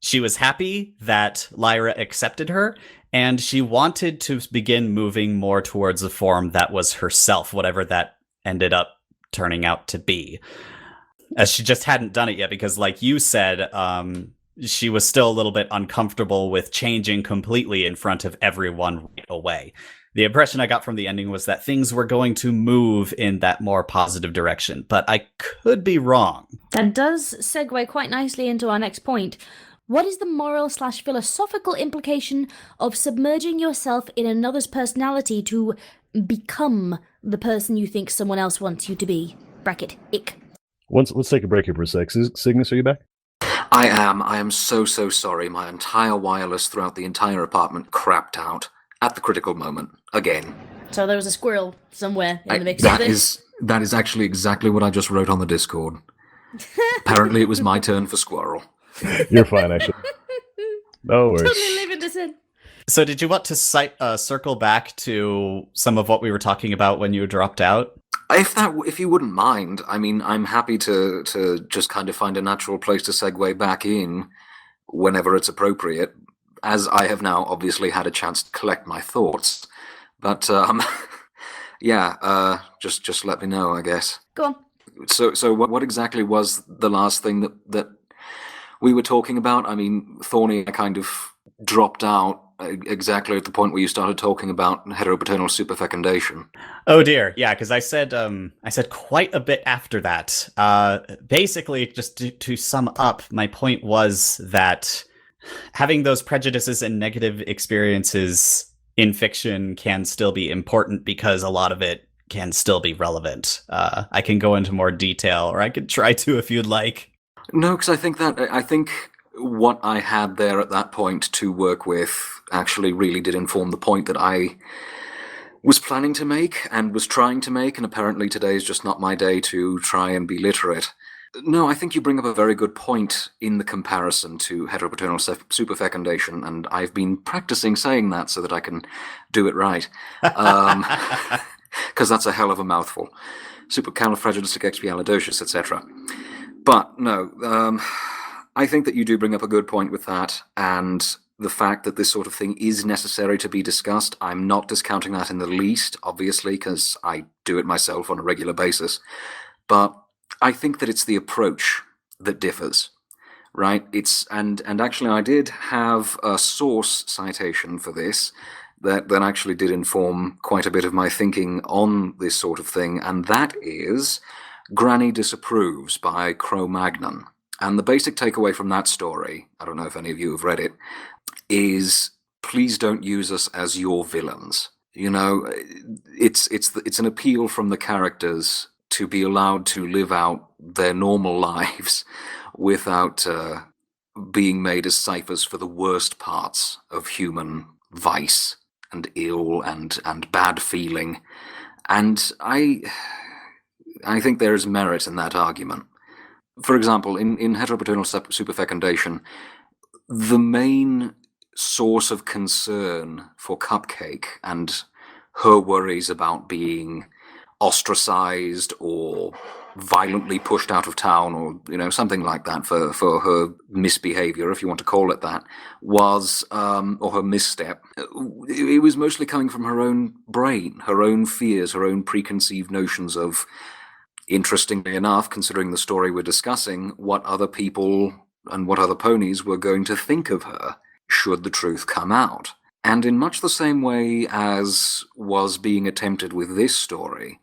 she was happy that Lyra accepted her, and she wanted to begin moving more towards a form that was herself, whatever that ended up turning out to be. As she just hadn't done it yet, because like you said, she was still a little bit uncomfortable with changing completely in front of everyone right away. The impression I got from the ending was that things were going to move in that more positive direction, but I could be wrong. That does segue quite nicely into our next point. What is the moral/philosophical implication of submerging yourself in another's personality to become the person you think someone else wants you to be? Bracket, ick. Let's take a break here for a sec. Cygnus, are you back? I am so sorry. My entire wireless throughout the entire apartment crapped out at the critical moment, again. So there was a squirrel somewhere in the mix of this? That is actually exactly what I just wrote on the Discord. Apparently it was my turn for squirrel. You're fine, actually. No worries. Totally leaving this in. So did you want to circle back to some of what we were talking about when you dropped out? If you wouldn't mind, I mean, I'm happy to just kind of find a natural place to segue back in whenever it's appropriate, as I have now obviously had a chance to collect my thoughts. But just let me know, I guess. Go on. So what exactly was the last thing that we were talking about? I mean, Thorny kind of dropped out exactly at the point where you started talking about heteropaternal superfecundation. Oh dear, yeah, because I said quite a bit after that. Basically, just to sum up, my point was that having those prejudices and negative experiences in fiction can still be important because a lot of it can still be relevant. I can go into more detail, or I could try to if you'd like. No, because I think what I had there at that point to work with actually really did inform the point that I was planning to make and was trying to make, and apparently today is just not my day to try and be literate. No, I think you bring up a very good point in the comparison to heteropaternal superfecundation, and I've been practicing saying that so that I can do it right. Because that's a hell of a mouthful. Supercalifragilisticexpialidocious, etc. But no, I think that you do bring up a good point with that, and the fact that this sort of thing is necessary to be discussed. I'm not discounting that in the least, obviously, because I do it myself on a regular basis. But I think that it's the approach that differs, right? And actually I did have a source citation for this that actually did inform quite a bit of my thinking on this sort of thing, and that is Granny Disapproves by Cro-Magnon. And the basic takeaway from that story, I don't know if any of you have read it, is please don't use us as your villains. You know, it's an appeal from the characters to be allowed to live out their normal lives without being made as ciphers for the worst parts of human vice and ill and bad feeling. And I think there is merit in that argument. For example, in heteropaternal superfecundation, the main source of concern for Cupcake and her worries about being ostracized or violently pushed out of town, or something like that, for her misbehavior, if you want to call it that, was or her misstep, it was mostly coming from her own brain, her own fears, her own preconceived notions of, interestingly enough, considering the story we're discussing, what other people and what other ponies were going to think of her should the truth come out. And in much the same way as was being attempted with this story,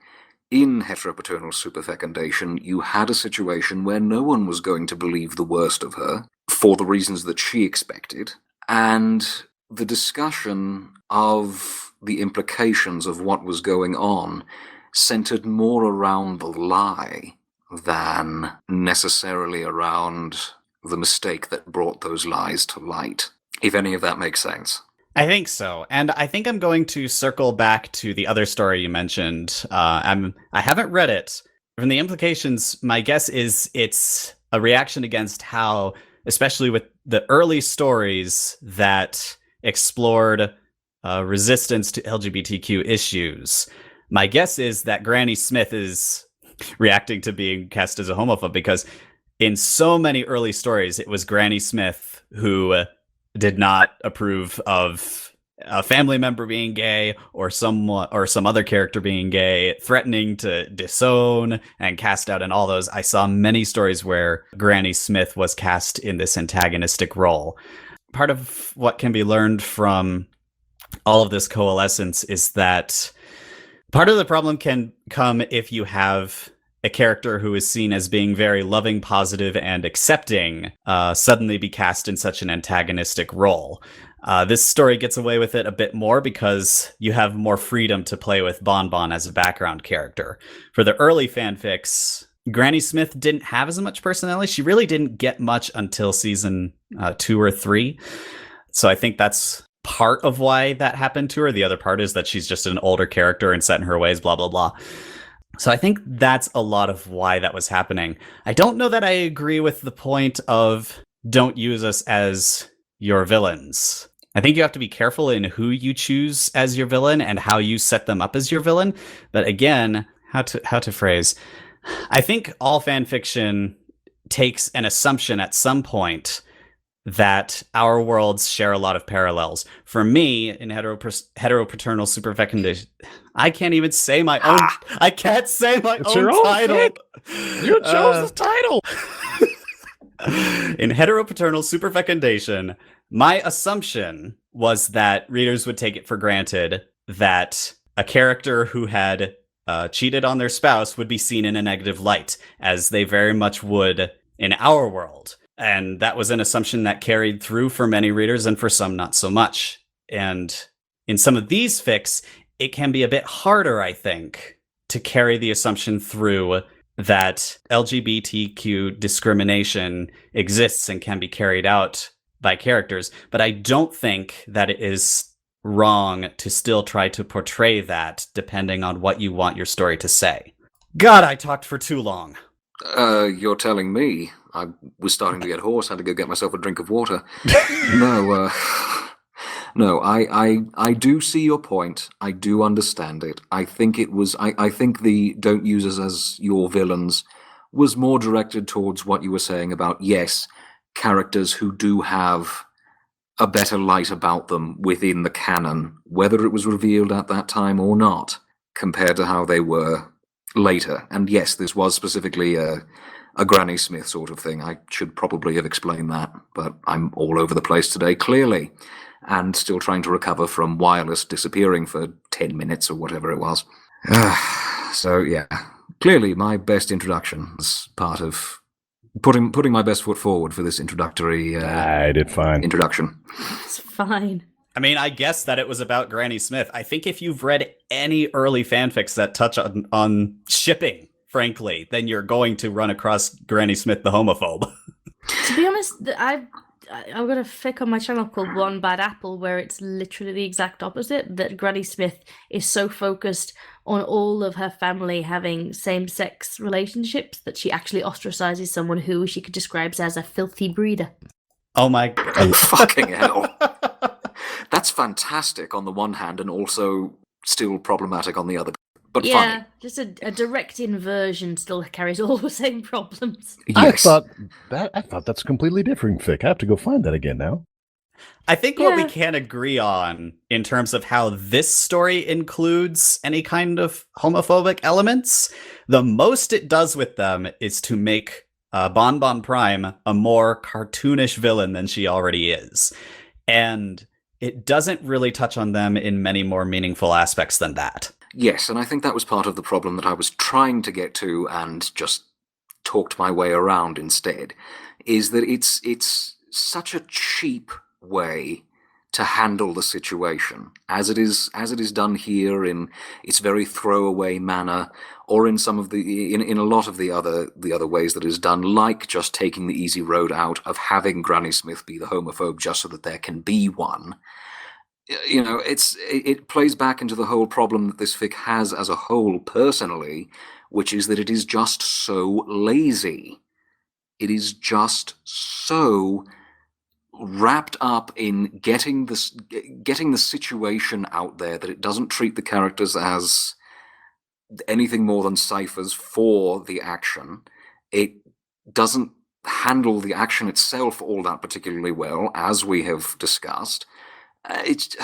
in heteropaternal superfecundation, you had a situation where no one was going to believe the worst of her, for the reasons that she expected, and the discussion of the implications of what was going on centered more around the lie than necessarily around the mistake that brought those lies to light, if any of that makes sense. I think so. And I think I'm going to circle back to the other story you mentioned. I haven't read it. From the implications, my guess is it's a reaction against how, especially with the early stories that explored resistance to LGBTQ issues, my guess is that Granny Smith is reacting to being cast as a homophobe, because in so many early stories, it was Granny Smith who did not approve of a family member being gay or some other character being gay, threatening to disown and cast out, and all those. I saw many stories where Granny Smith was cast in this antagonistic role. Part of what can be learned from all of this coalescence is that part of the problem can come if you have a character who is seen as being very loving, positive, and accepting suddenly be cast in such an antagonistic role. This story gets away with it a bit more because you have more freedom to play with Bonbon as a background character. For the early fanfics, Granny Smith didn't have as much personality. She really didn't get much until season 2 or 3. So I think that's part of why that happened to her. The other part is that she's just an older character and set in her ways, blah, blah, blah. So I think that's a lot of why that was happening. I don't know that I agree with the point of don't use us as your villains. I think you have to be careful in who you choose as your villain and how you set them up as your villain. But again, how to phrase, I think all fan fiction takes an assumption at some point that our worlds share a lot of parallels. For me, in heteropaternal superfecundation, I can't even say my own. I can't say my own title. You chose the title. In heteropaternal superfecundation, my assumption was that readers would take it for granted that a character who had cheated on their spouse would be seen in a negative light, as they very much would in our world. And that was an assumption that carried through for many readers and for some not so much. And in some of these fics, it can be a bit harder, I think, to carry the assumption through that LGBTQ discrimination exists and can be carried out by characters. But I don't think that it is wrong to still try to portray that depending on what you want your story to say. God, I talked for too long. You're telling me. I was starting to get hoarse, had to go get myself a drink of water. No, I do see your point. I do understand it. I think the don't use us as your villains was more directed towards what you were saying about, yes, characters who do have a better light about them within the canon, whether it was revealed at that time or not, compared to how they were later. And yes, this was specifically a Granny Smith sort of thing. I should probably have explained that, but I'm all over the place today, clearly, and still trying to recover from wireless disappearing for 10 minutes or whatever it was. So yeah, clearly my best introduction is part of putting my best foot forward for this introductory I did fine. Introduction. It's fine. I mean, I guess that it was about Granny Smith. I think if you've read any early fanfics that touch on shipping, frankly, then you're going to run across Granny Smith the homophobe. To be honest, I've got a fic on my channel called One Bad Apple where it's literally the exact opposite, that Granny Smith is so focused on all of her family having same-sex relationships that she actually ostracizes someone who she could describe as a filthy breeder. Oh my God. Fucking hell. That's fantastic on the one hand and also still problematic on the other. But yeah, funny. just a direct inversion still carries all the same problems. Yes. I thought that's a completely different fic. I have to go find that again now. I think what we Yeah. can agree on in terms of how this story includes any kind of homophobic elements, the most it does with them is to make Bonbon Prime a more cartoonish villain than she already is. And it doesn't really touch on them in many more meaningful aspects than that. Yes, and I think that was part of the problem that I was trying to get to and just talked my way around instead, is that it's such a cheap way to handle the situation, as it is done here in its very throwaway manner, or in some of the in a lot of the other ways that is done, like just taking the easy road out of having Granny Smith be the homophobe just so that there can be one. You know, it plays back into the whole problem that this fic has as a whole personally, which is that it is just so lazy. It is just so wrapped up in getting the situation out there that it doesn't treat the characters as anything more than ciphers for the action. It doesn't handle the action itself all that particularly well, as we have discussed. It's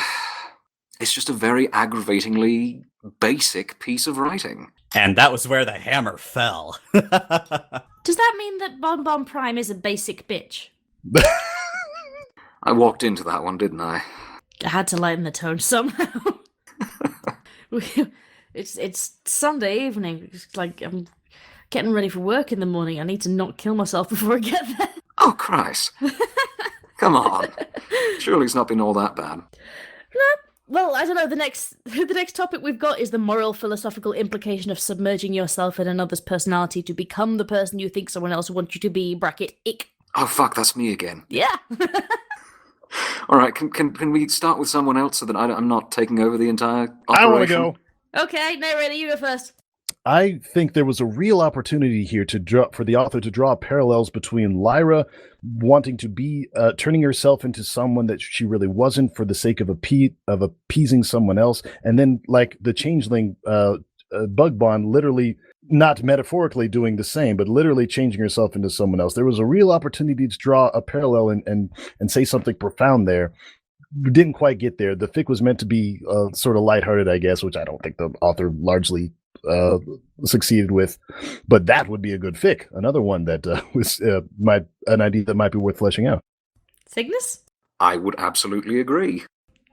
just a very aggravatingly basic piece of writing. And that was where the hammer fell. Does that mean that Bonbon Prime is a basic bitch? I walked into that one, didn't I? I had to lighten the tone somehow. It's Sunday evening. It's like I'm getting ready for work in the morning. I need to not kill myself before I get there. Oh, Christ. Come on. Surely it's not been all that bad. Well, I don't know. The next topic we've got is the moral philosophical implication of submerging yourself in another's personality to become the person you think someone else wants you to be. Bracket ick. Oh, fuck, that's me again. Yeah. All right, can we start with someone else so that I'm not taking over the entire operation? I want to go. Okay, Narrator, you go first. I think there was a real opportunity here for the author to draw parallels between Lyra wanting to be turning herself into someone that she really wasn't for the sake of appeasing someone else, and then like the Changeling Bonbon literally not metaphorically doing the same, but literally changing herself into someone else. There was a real opportunity to draw a parallel and say something profound there. We didn't quite get there. The fic was meant to be sort of lighthearted, I guess, which I don't think the author largely succeeded with, but that would be a good fic. Another one that was an idea that might be worth fleshing out. Cygnus? I would absolutely agree.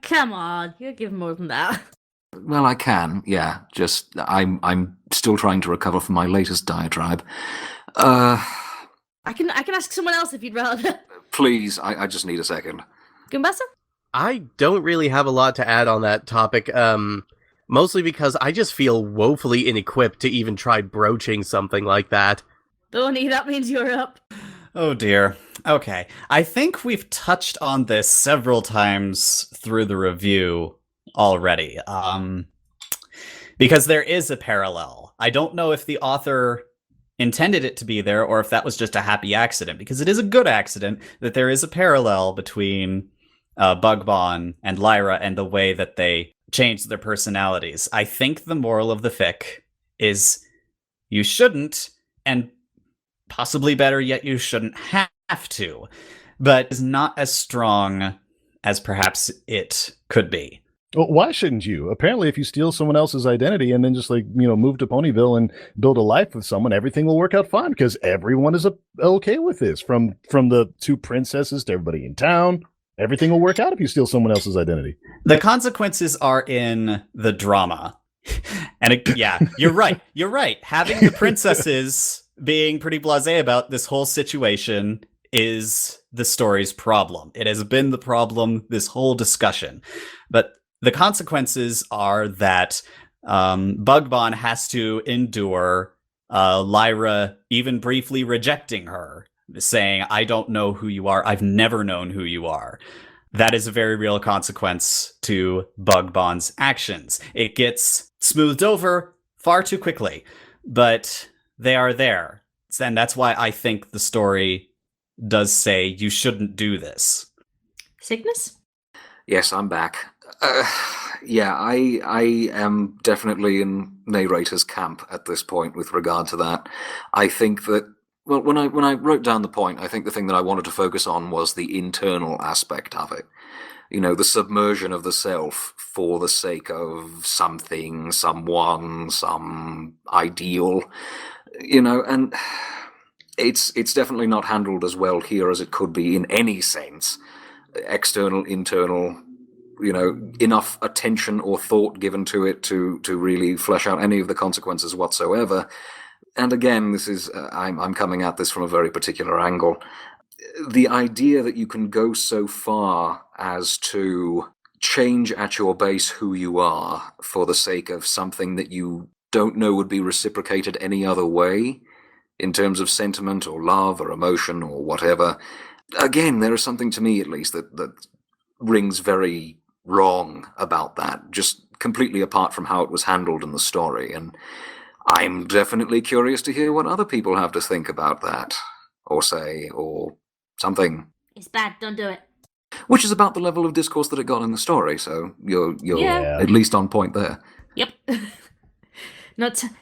Come on, you give more than that. Well, I can, yeah. Just I'm still trying to recover from my latest diatribe. I can ask someone else if you'd rather. Please, I just need a second. Goombasa? I don't really have a lot to add on that topic, mostly because I just feel woefully inequipped to even try broaching something like that. Thorny, that means you're up. Oh dear. Okay. I think we've touched on this several times through the review already. Because there is a parallel. I don't know if the author intended it to be there or if that was just a happy accident, because it is a good accident that there is a parallel between Bonbon and Lyra and the way that they change their personalities. I think the moral of the fic is you shouldn't, and possibly better yet, you shouldn't have to, but is not as strong as perhaps it could be. Well, why shouldn't you? Apparently, if you steal someone else's identity and then just move to Ponyville and build a life with someone, everything will work out fine because everyone is okay with this. From the two princesses to everybody in town, everything will work out if you steal someone else's identity. The consequences are in the drama. And you're right. You're right. Having the princesses being pretty blasé about this whole situation is the story's problem. It has been the problem this whole discussion. But the consequences are that Bonbon has to endure Lyra even briefly rejecting her, saying, I don't know who you are. I've never known who you are. That is a very real consequence to Bonbon's actions. It gets smoothed over far too quickly, but they are there. And that's why I think the story does say you shouldn't do this. Cygnus? Yes, I'm back. I am definitely in Neighrator's camp at this point with regard to that. I think that, well, when I wrote down the point, I think the thing that I wanted to focus on was the internal aspect of it. You know, the submersion of the self for the sake of something, someone, some ideal, you know, and it's definitely not handled as well here as it could be in any sense. External, internal, you know, enough attention or thought given to it to really flesh out any of the consequences whatsoever. And again, this is I'm coming at this from a very particular angle. The idea that you can go so far as to change at your base who you are for the sake of something that you don't know would be reciprocated any other way, in terms of sentiment or love or emotion or whatever. Again, there is something to me, at least, that rings very wrong about that, just completely apart from how it was handled in the story. And I'm definitely curious to hear what other people have to think about that, or say, or something. It's bad, don't do it. Which is about the level of discourse that it got in the story, so you're Yeah. at least on point there. Yep.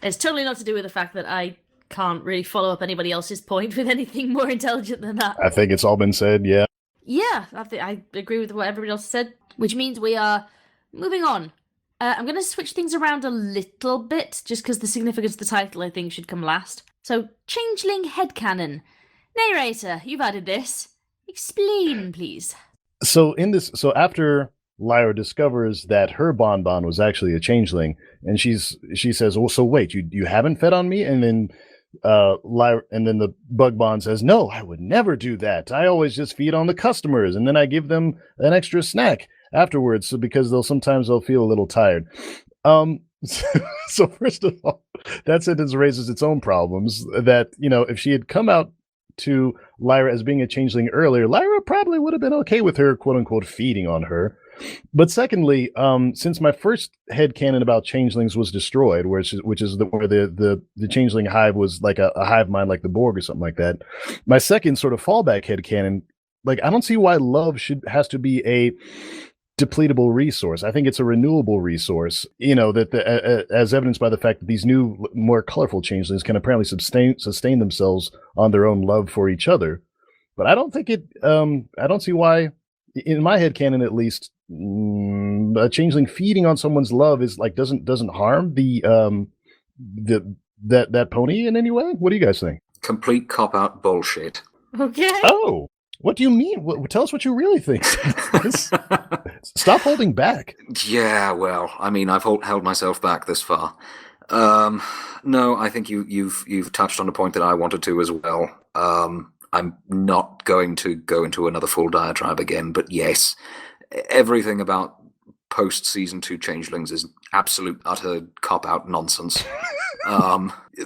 It's totally not to do with the fact that I can't really follow up anybody else's point with anything more intelligent than that. I think it's all been said, yeah. Yeah, I agree with what everybody else said, which means we are moving on. I'm going to switch things around a little bit, just because the significance of the title, I think, should come last. So, Changeling Headcanon. Narrator, you've added this. Explain, please. So after Lyra discovers that her Bonbon was actually a changeling, and she says, "Oh, so wait, you haven't fed on me?" And then Lyra, and then the Bonbon says, "No, I would never do that. I always just feed on the customers, and then I give them an extra snack afterwards, so because sometimes they'll feel a little tired." So first of all, that sentence raises its own problems. That, you know, if she had come out to Lyra as being a changeling earlier, Lyra probably would have been okay with her, quote unquote, feeding on her. But secondly, since my first headcanon about changelings was destroyed, where the changeling hive was like a hive mind, like the Borg or something like that, my second sort of fallback headcanon, like, I don't see why love has to be a depletable resource. I think it's a renewable resource, you know, that as evidenced by the fact that these new, more colorful changelings can apparently sustain themselves on their own love for each other. But I don't think I don't see why, in my headcanon at least, a changeling feeding on someone's love is like doesn't harm that pony in any way. What do you guys think? Complete cop-out bullshit. Okay. Oh, what do you mean? Tell us what you really think. Stop holding back. Yeah, well, I mean, I've held myself back this far. No, I think you've touched on a point that I wanted to as well. I'm not going to go into another full diatribe again, but yes, everything about post-season 2 changelings is absolute, utter cop-out nonsense.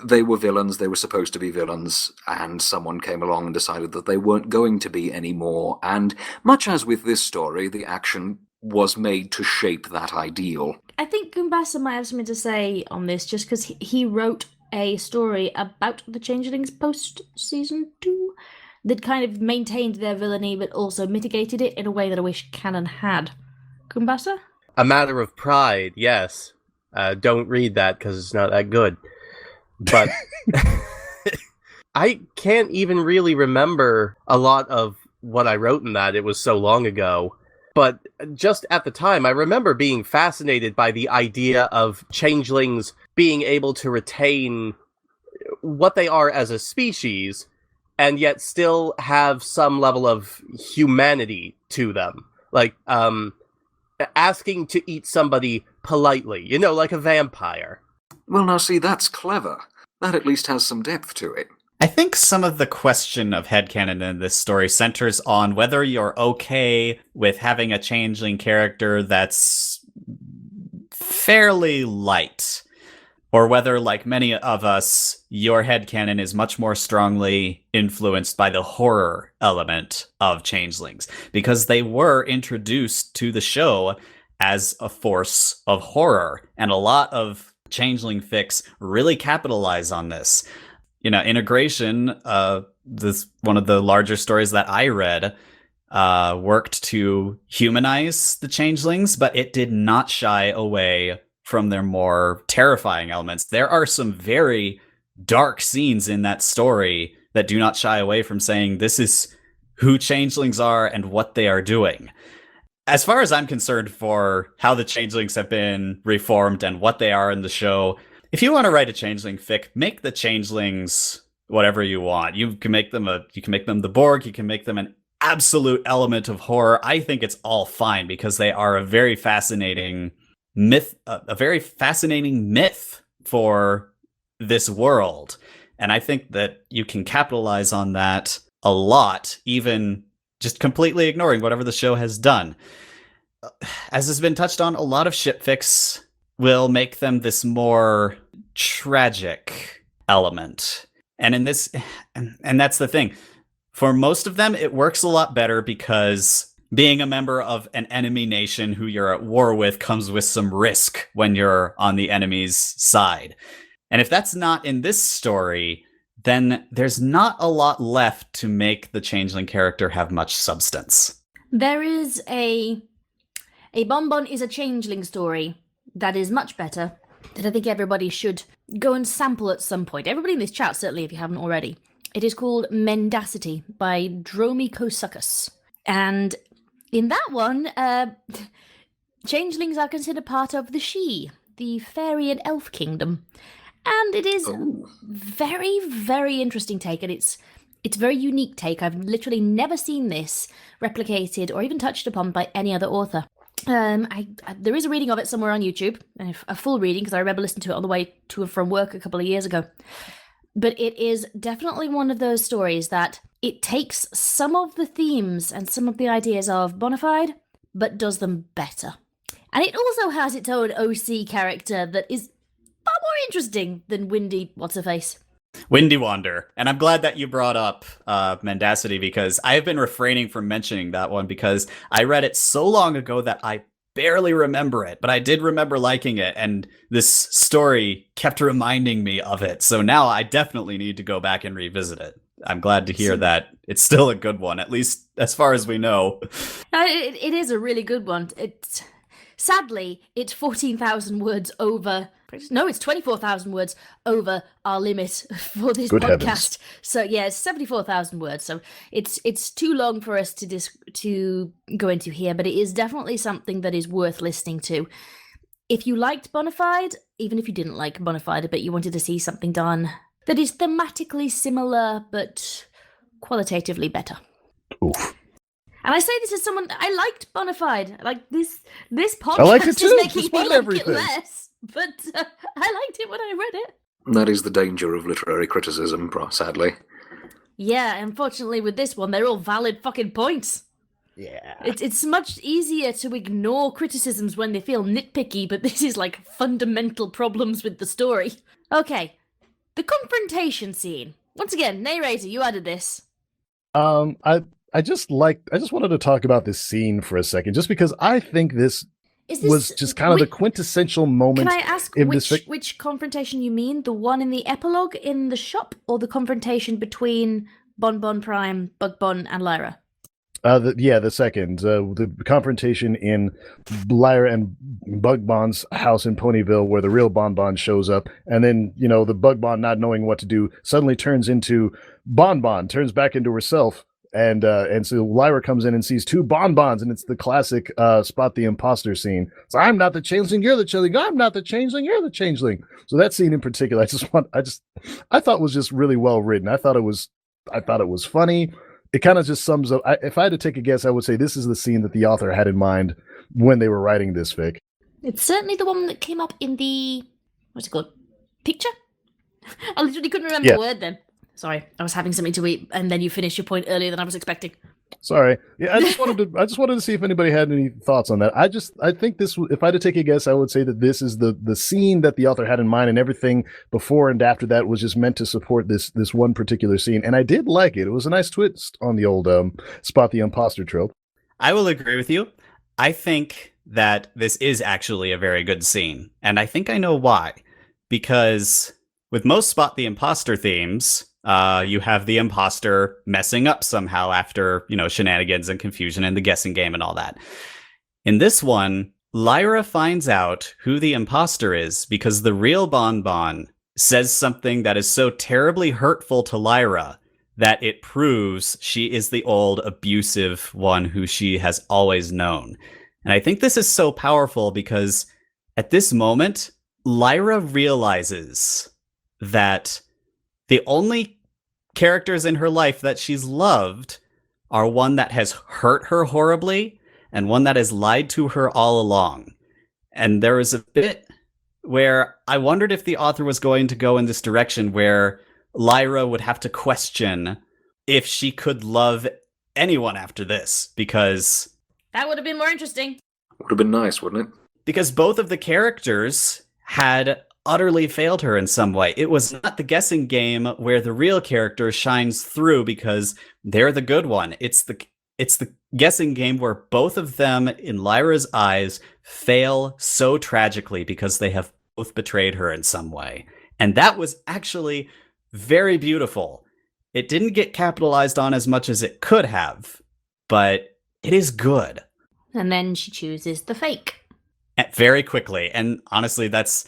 They were villains, they were supposed to be villains, and someone came along and decided that they weren't going to be anymore. And much as with this story, the action was made to shape that ideal. I think Goombasa might have something to say on this, just because he wrote a story about the Changelings post-season 2 that kind of maintained their villainy, but also mitigated it in a way that I wish canon had. Goombasa? A Matter of Pride, yes. Don't read that because it's not that good. But I can't even really remember a lot of what I wrote in that. It was so long ago. But just at the time, I remember being fascinated by the idea of changelings being able to retain what they are as a species, and yet still have some level of humanity to them. Like, asking to eat somebody politely, you know, like a vampire. Well, now see, that's clever. That at least has some depth to it. I think some of the question of headcanon in this story centers on whether you're okay with having a changeling character that's fairly light, or whether, like many of us, your headcanon is much more strongly influenced by the horror element of changelings, because they were introduced to the show as a force of horror, and a lot of changeling fics really capitalize on this. You know, Integration, this one of the larger stories that I read, worked to humanize the changelings, but it did not shy away from their more terrifying elements. There are some very dark scenes in that story that do not shy away from saying this is who changelings are and what they are doing. As far as I'm concerned for how the changelings have been reformed and what they are in the show, if you want to write a changeling fic, make the changelings whatever you want. You can make them the Borg, you can make them an absolute element of horror. I think it's all fine because they are a very fascinating myth, for this world. And I think that you can capitalize on that a lot, even just completely ignoring whatever the show has done. As has been touched on, a lot of shipfics will make them this more tragic element. And in this, and that's the thing. For most of them, it works a lot better because being a member of an enemy nation who you're at war with comes with some risk when you're on the enemy's side. And if that's not in this story, then there's not a lot left to make the changeling character have much substance. There is a Bonbon is a changeling story that is much better, that I think everybody should go and sample at some point. Everybody in this chat, certainly, if you haven't already. It is called Mendacity by Dromicosuchus. And in that one, changelings are considered part of the She, the fairy and elf kingdom. And it is very, very interesting take, and it's a very unique take. I've literally never seen this replicated or even touched upon by any other author. There is a reading of it somewhere on YouTube, a full reading, because I remember listening to it on the way to and from work a couple of years ago. But it is definitely one of those stories that it takes some of the themes and some of the ideas of Bonafide, but does them better. And it also has its own OC character that is far more interesting than Windy What's-Her-Face. Windy Wander. And I'm glad that you brought up Mendacity, because I have been refraining from mentioning that one because I read it so long ago that I barely remember it, but I did remember liking it, and this story kept reminding me of it. So now I definitely need to go back and revisit it. I'm glad to hear that it's still a good one, at least as far as we know. It is a really good one. Sadly, it's 14,000 words over. No, it's 24,000 words over our limit for this Good podcast. heavens. So yeah, it's 74,000 words. So it's too long for us to go into here, but it is definitely something that is worth listening to. If you liked Bonafide, even if you didn't like Bonafide, but you wanted to see something done that is thematically similar but qualitatively better. Oof. And I say this as someone, I liked Bonafide. Like this podcast I liked it too, is making me despite like everything. it less. But I liked it when I read it. That is the danger of literary criticism, sadly. Yeah, unfortunately with this one, they're all valid fucking points. Yeah. It's much easier to ignore criticisms when they feel nitpicky, but this is like fundamental problems with the story. Okay, the confrontation scene. Once again, narrator, you added this. I just wanted to talk about this scene for a second, just because I think this was just kind of the quintessential moment. Can I ask which confrontation you mean? The one in the epilogue in the shop, or the confrontation between Bonbon Prime, Bugbon, and Lyra? The second. The confrontation in Lyra and Bugbon's house in Ponyville, where the real Bonbon shows up, and then, the Bugbon, not knowing what to do, suddenly turns into Bonbon, turns back into herself. And so Lyra comes in and sees two Bonbons, and it's the classic spot the imposter scene. So I'm not the changeling, you're the changeling. I'm not the changeling, you're the changeling. So that scene in particular, I thought was just really well written. I thought it was funny. It kind of just sums up. If I had to take a guess, I would say this is the scene that the author had in mind when they were writing this fic. It's certainly the one that came up in the, what's it called? Picture? I literally couldn't remember the word then. Sorry, I was having something to eat, and then you finished your point earlier than I was expecting. Sorry. Yeah, I just wanted to see if anybody had any thoughts on that. I think this, if I had to take a guess, I would say that this is the scene that the author had in mind, and everything before and after that was just meant to support this one particular scene. And I did like it. It was a nice twist on the old spot the imposter trope. I will agree with you. I think that this is actually a very good scene, and I think I know why. Because with most spot the imposter themes, you have the imposter messing up somehow after, shenanigans and confusion and the guessing game and all that. In this one, Lyra finds out who the imposter is because the real Bonbon says something that is so terribly hurtful to Lyra that it proves she is the old abusive one who she has always known. And I think this is so powerful because at this moment, Lyra realizes that the only characters in her life that she's loved are one that has hurt her horribly and one that has lied to her all along. And there was a bit where I wondered if the author was going to go in this direction where Lyra would have to question if she could love anyone after this, because that would have been more interesting. Would have been nice, wouldn't it? Because both of the characters had utterly failed her in some way. It was not the guessing game where the real character shines through because they're the good one. It's the guessing game where both of them, in Lyra's eyes, fail so tragically because they have both betrayed her in some way. And that was actually very beautiful. It didn't get capitalized on as much as it could have, but it is good. And then she chooses the fake. Very quickly. And honestly, that's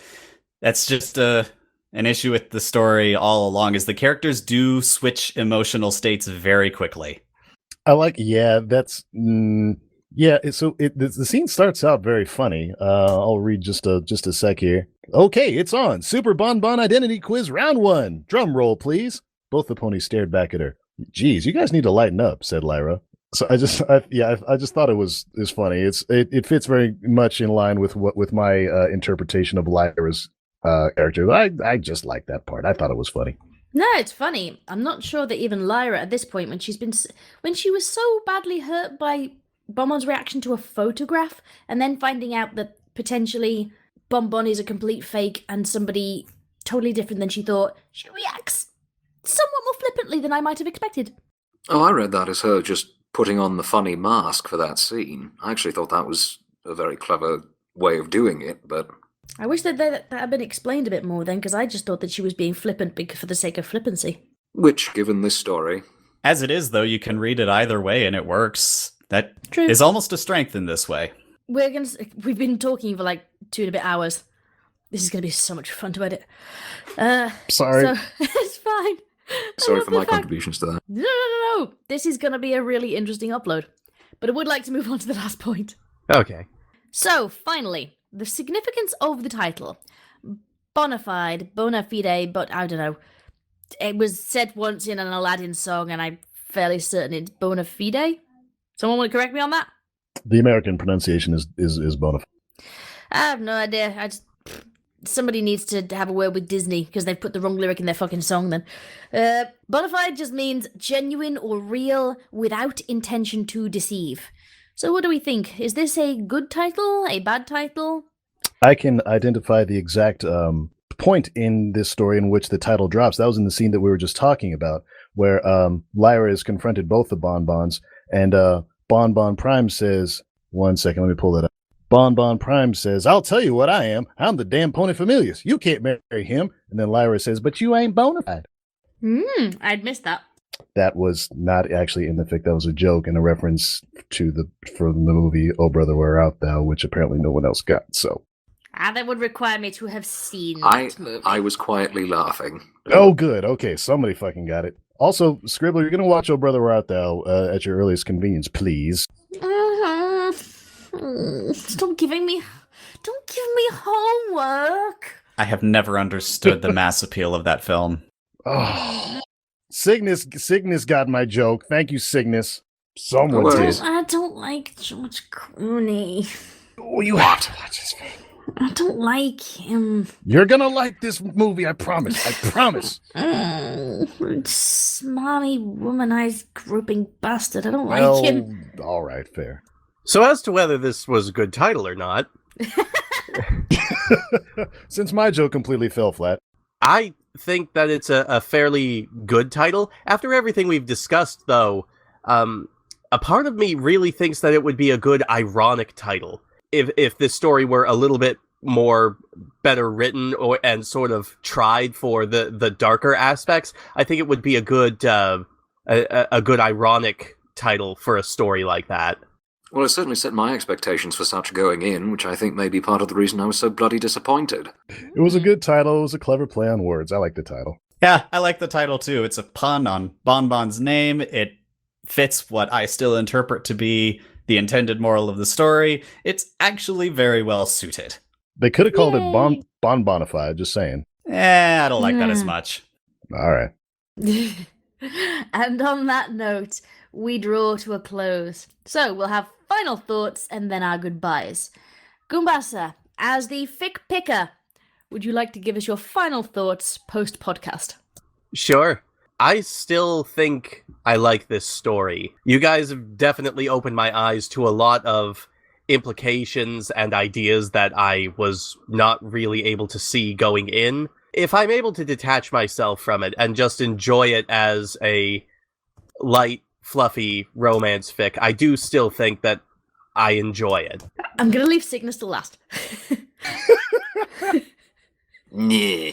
just an issue with the story all along, is the characters do switch emotional states very quickly. So the scene starts out very funny. I'll read just a sec here. Okay, it's on. Super Bonbon Identity Quiz Round 1. Drum roll, please. Both the ponies stared back at her. Geez, you guys need to lighten up, said Lyra. So I just thought it was funny. It fits very much in line with my interpretation of Lyra's character. I just like that part. I thought it was funny. No, it's funny. I'm not sure that even Lyra at this point, when she was so badly hurt by Bonbon's reaction to a photograph, and then finding out that potentially Bonbon is a complete fake and somebody totally different than she thought, she reacts somewhat more flippantly than I might have expected. Oh, I read that as her just putting on the funny mask for that scene. I actually thought that was a very clever way of doing it, but I wish that had been explained a bit more then, because I just thought that she was being flippant for the sake of flippancy. Which, given this story... As it is, though, you can read it either way and it works. That True. Is almost a strength in this way. We've been talking for like 2 and a bit hours. This is going to be so much fun to edit. Sorry. So, it's fine. Sorry for my contributions to that. No. This is going to be a really interesting upload. But I would like to move on to the last point. Okay. So, finally, the significance of the title. Bonafide, but I don't know. It was said once in an Aladdin song, and I'm fairly certain it's Bonafide. Someone want to correct me on that? The American pronunciation is Bonafide. I have no idea. Somebody needs to have a word with Disney because they've put the wrong lyric in their fucking song then. Bonafide just means genuine or real without intention to deceive. So what do we think? Is this a good title? A bad title? I can identify the exact point in this story in which the title drops. That was in the scene that we were just talking about, where Lyra has confronted both the Bonbons, and Bonbon Prime says, one second, let me pull that up. Bonbon Prime says, I'll tell you what I am. I'm the damn Pone Familius. You can't marry him. And then Lyra says, but you ain't Bonafide. I'd missed that. That was not actually in the fic. That was a joke and a reference to from the movie Oh Brother Where Art Thou, which apparently no one else got. So that would require me to have seen that movie. I was quietly laughing. Oh, good. Okay, somebody fucking got it. Also, Scribbler, you're going to watch Oh Brother Where Art Thou at your earliest convenience, please. Don't give me homework. I have never understood the mass appeal of that film. Oh, Cygnus got my joke. Thank you, Cygnus. Someone did. I don't like George Clooney. Oh, you have to watch this film. I don't like him. You're gonna like this movie, I promise. I promise. Smarmy, womanized, groping bastard. I don't like him. All right, fair. So as to whether this was a good title or not, since my joke completely fell flat, I think that it's a fairly good title. After everything we've discussed, though, a part of me really thinks that it would be a good ironic title if this story were a little bit more better written and sort of tried for the darker aspects. I think it would be a good ironic title for a story like that. Well, it certainly set my expectations for such going in, which I think may be part of the reason I was so bloody disappointed. It was a good title. It was a clever play on words. I like the title. Yeah, I like the title too. It's a pun on Bonbon's name. It fits what I still interpret to be the intended moral of the story. It's actually very well suited. They could have called it Bonbonafide, just saying. I don't like that as much. All right. And on that note, we draw to a close. So we'll have final thoughts and then our goodbyes. Goombasa, as the fic picker, would you like to give us your final thoughts post-podcast? Sure. I still think I like this story. You guys have definitely opened my eyes to a lot of implications and ideas that I was not really able to see going in. If I'm able to detach myself from it and just enjoy it as a light, fluffy romance fic, I do still think that I enjoy it. I'm gonna leave Cygnus to last. Nah.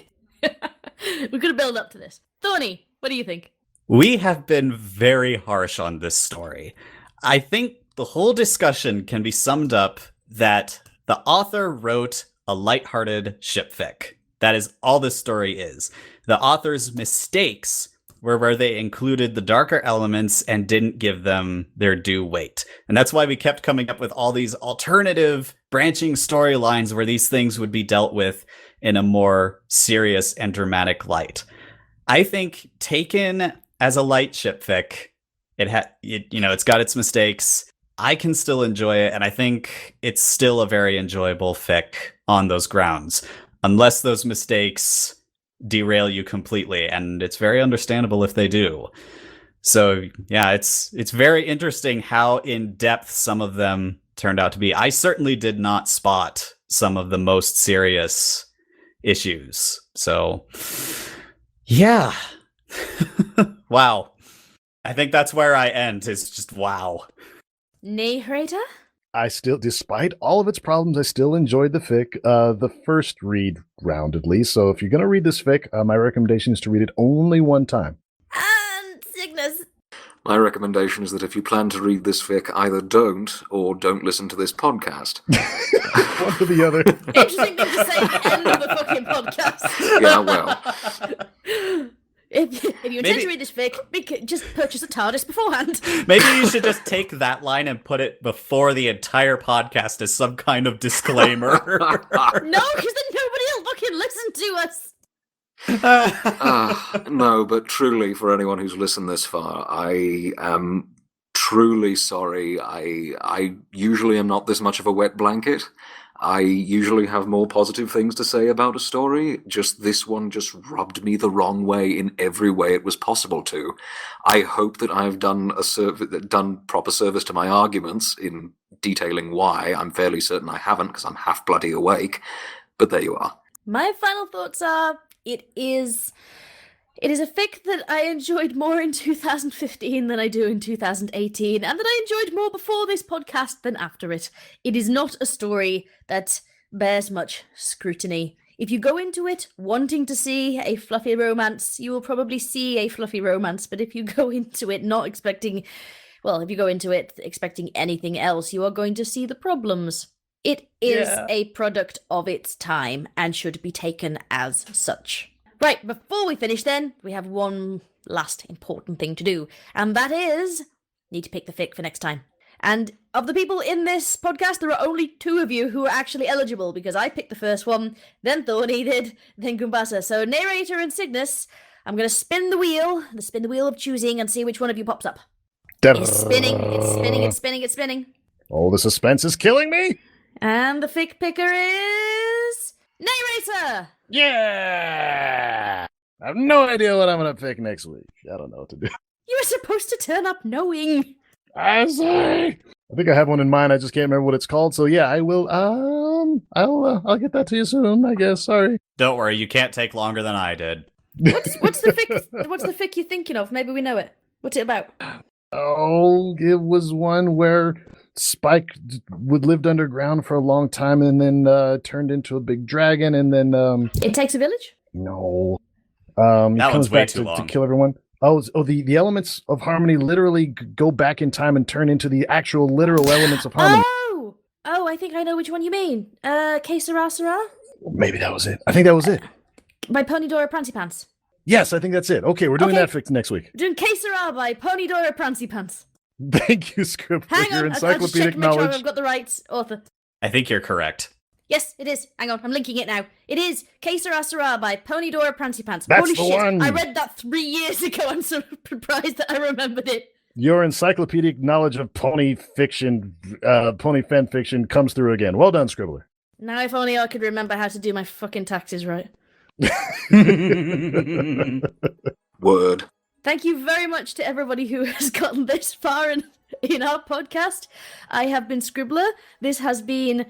We're gonna build up to this. Thorny, what do you think? We have been very harsh on this story. I think the whole discussion can be summed up that the author wrote a lighthearted shipfic. That is all this story is. The author's mistakes were where they included the darker elements and didn't give them their due weight. And that's why we kept coming up with all these alternative branching storylines where these things would be dealt with in a more serious and dramatic light. I think taken as a light shipfic, it's got its mistakes. I can still enjoy it, and I think it's still a very enjoyable fic on those grounds, unless those mistakes derail you completely, and it's very understandable if they do. So yeah, it's very interesting how in-depth some of them turned out to be. I certainly did not spot some of the most serious issues. So yeah. Wow. I think that's where I end, is just wow. Neighrator? I still, despite all of its problems, I still enjoyed the fic, the first read round at least. So if you're going to read this fic, my recommendation is to read it only one time. And Cygnus. My recommendation is that if you plan to read this fic, either don't or don't listen to this podcast. One or the other. Interesting thing to say at the end of the fucking podcast. Yeah, well. If you intend to read this fic, just purchase a TARDIS beforehand. Maybe you should just take that line and put it before the entire podcast as some kind of disclaimer. No, because then nobody will fucking listen to us. No, but truly, for anyone who's listened this far, I am truly sorry. I usually am not this much of a wet blanket. I usually have more positive things to say about a story. Just this one just rubbed me the wrong way in every way it was possible to. I hope that I've done proper service to my arguments in detailing why. I'm fairly certain I haven't, because I'm half bloody awake. But there you are. My final thoughts are, it is a fic that I enjoyed more in 2015 than I do in 2018, and that I enjoyed more before this podcast than after it. It is not a story that bears much scrutiny. If you go into it wanting to see a fluffy romance, you will probably see a fluffy romance, but if you go into it not expecting, well, if you go into it expecting anything else, you are going to see the problems. It is a product of its time and should be taken as such. Right, before we finish then, we have one last important thing to do, and that is, need to pick the fic for next time. And of the people in this podcast, there are only 2 of you who are actually eligible, because I picked the first one, then Thorny did, then Goombasa. So Neighrator and Cygnus, I'm going to spin the wheel of choosing, and see which one of you pops up. It's spinning. Oh, the suspense is killing me! And the fic picker is... Neighrator! Yeah! I have no idea what I'm going to pick next week. I don't know what to do. You were supposed to turn up knowing. I'm sorry. I think I have one in mind. I just can't remember what it's called. So yeah, I will. I'll get that to you soon, I guess. Sorry. Don't worry, you can't take longer than I did. What's the fic? What's the fic you're thinking of? Maybe we know it. What's it about? Oh, it was one where Spike lived underground for a long time and then turned into a big dragon, and then It Takes a Village? No. That he one's comes way back too to long. kill everyone. The elements of harmony literally go back in time and turn into the actual literal elements of harmony. Oh, I think I know which one you mean. Que Sera Sera? Maybe that was it. I think that was it. By Ponydora Prancy Pants. Yes, I think that's it. Okay, we're doing that fix next week. We're doing Que Sera by Ponydora Prancy Pants. Thank you, Scribbler, Hang for on, your I'll just encyclopedic check to make sure knowledge. I've got the right author. I think you're correct. Yes, it is. Hang on, I'm linking it now. It is Que Sera Sera by Ponydora Prancy Pants. That's Holy the shit, one. I read that 3 years ago. I'm so surprised that I remembered it. Your encyclopedic knowledge of pony fiction, pony fan fiction comes through again. Well done, Scribbler. Now if only I could remember how to do my fucking taxes right. Word. Thank you very much to everybody who has gotten this far in our podcast. I have been Scribbler. This has been...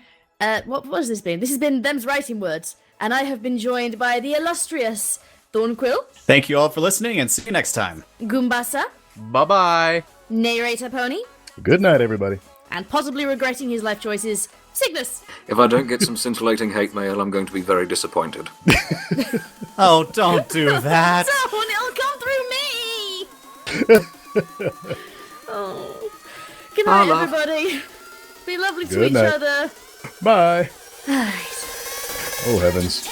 what has this been? This has been Them's Writing Words. And I have been joined by the illustrious Thornquill. Thank you all for listening, and see you next time. Goombasa. Bye-bye. Neighrator Pony. Good night, everybody. And possibly regretting his life choices, Cygnus. If I don't get some scintillating hate mail, I'm going to be very disappointed. Oh, don't do that. Someone, it'll come through me. Oh. Good night, Hello. everybody. Be lovely to Good each night. other. Bye. Alright. Oh, heavens.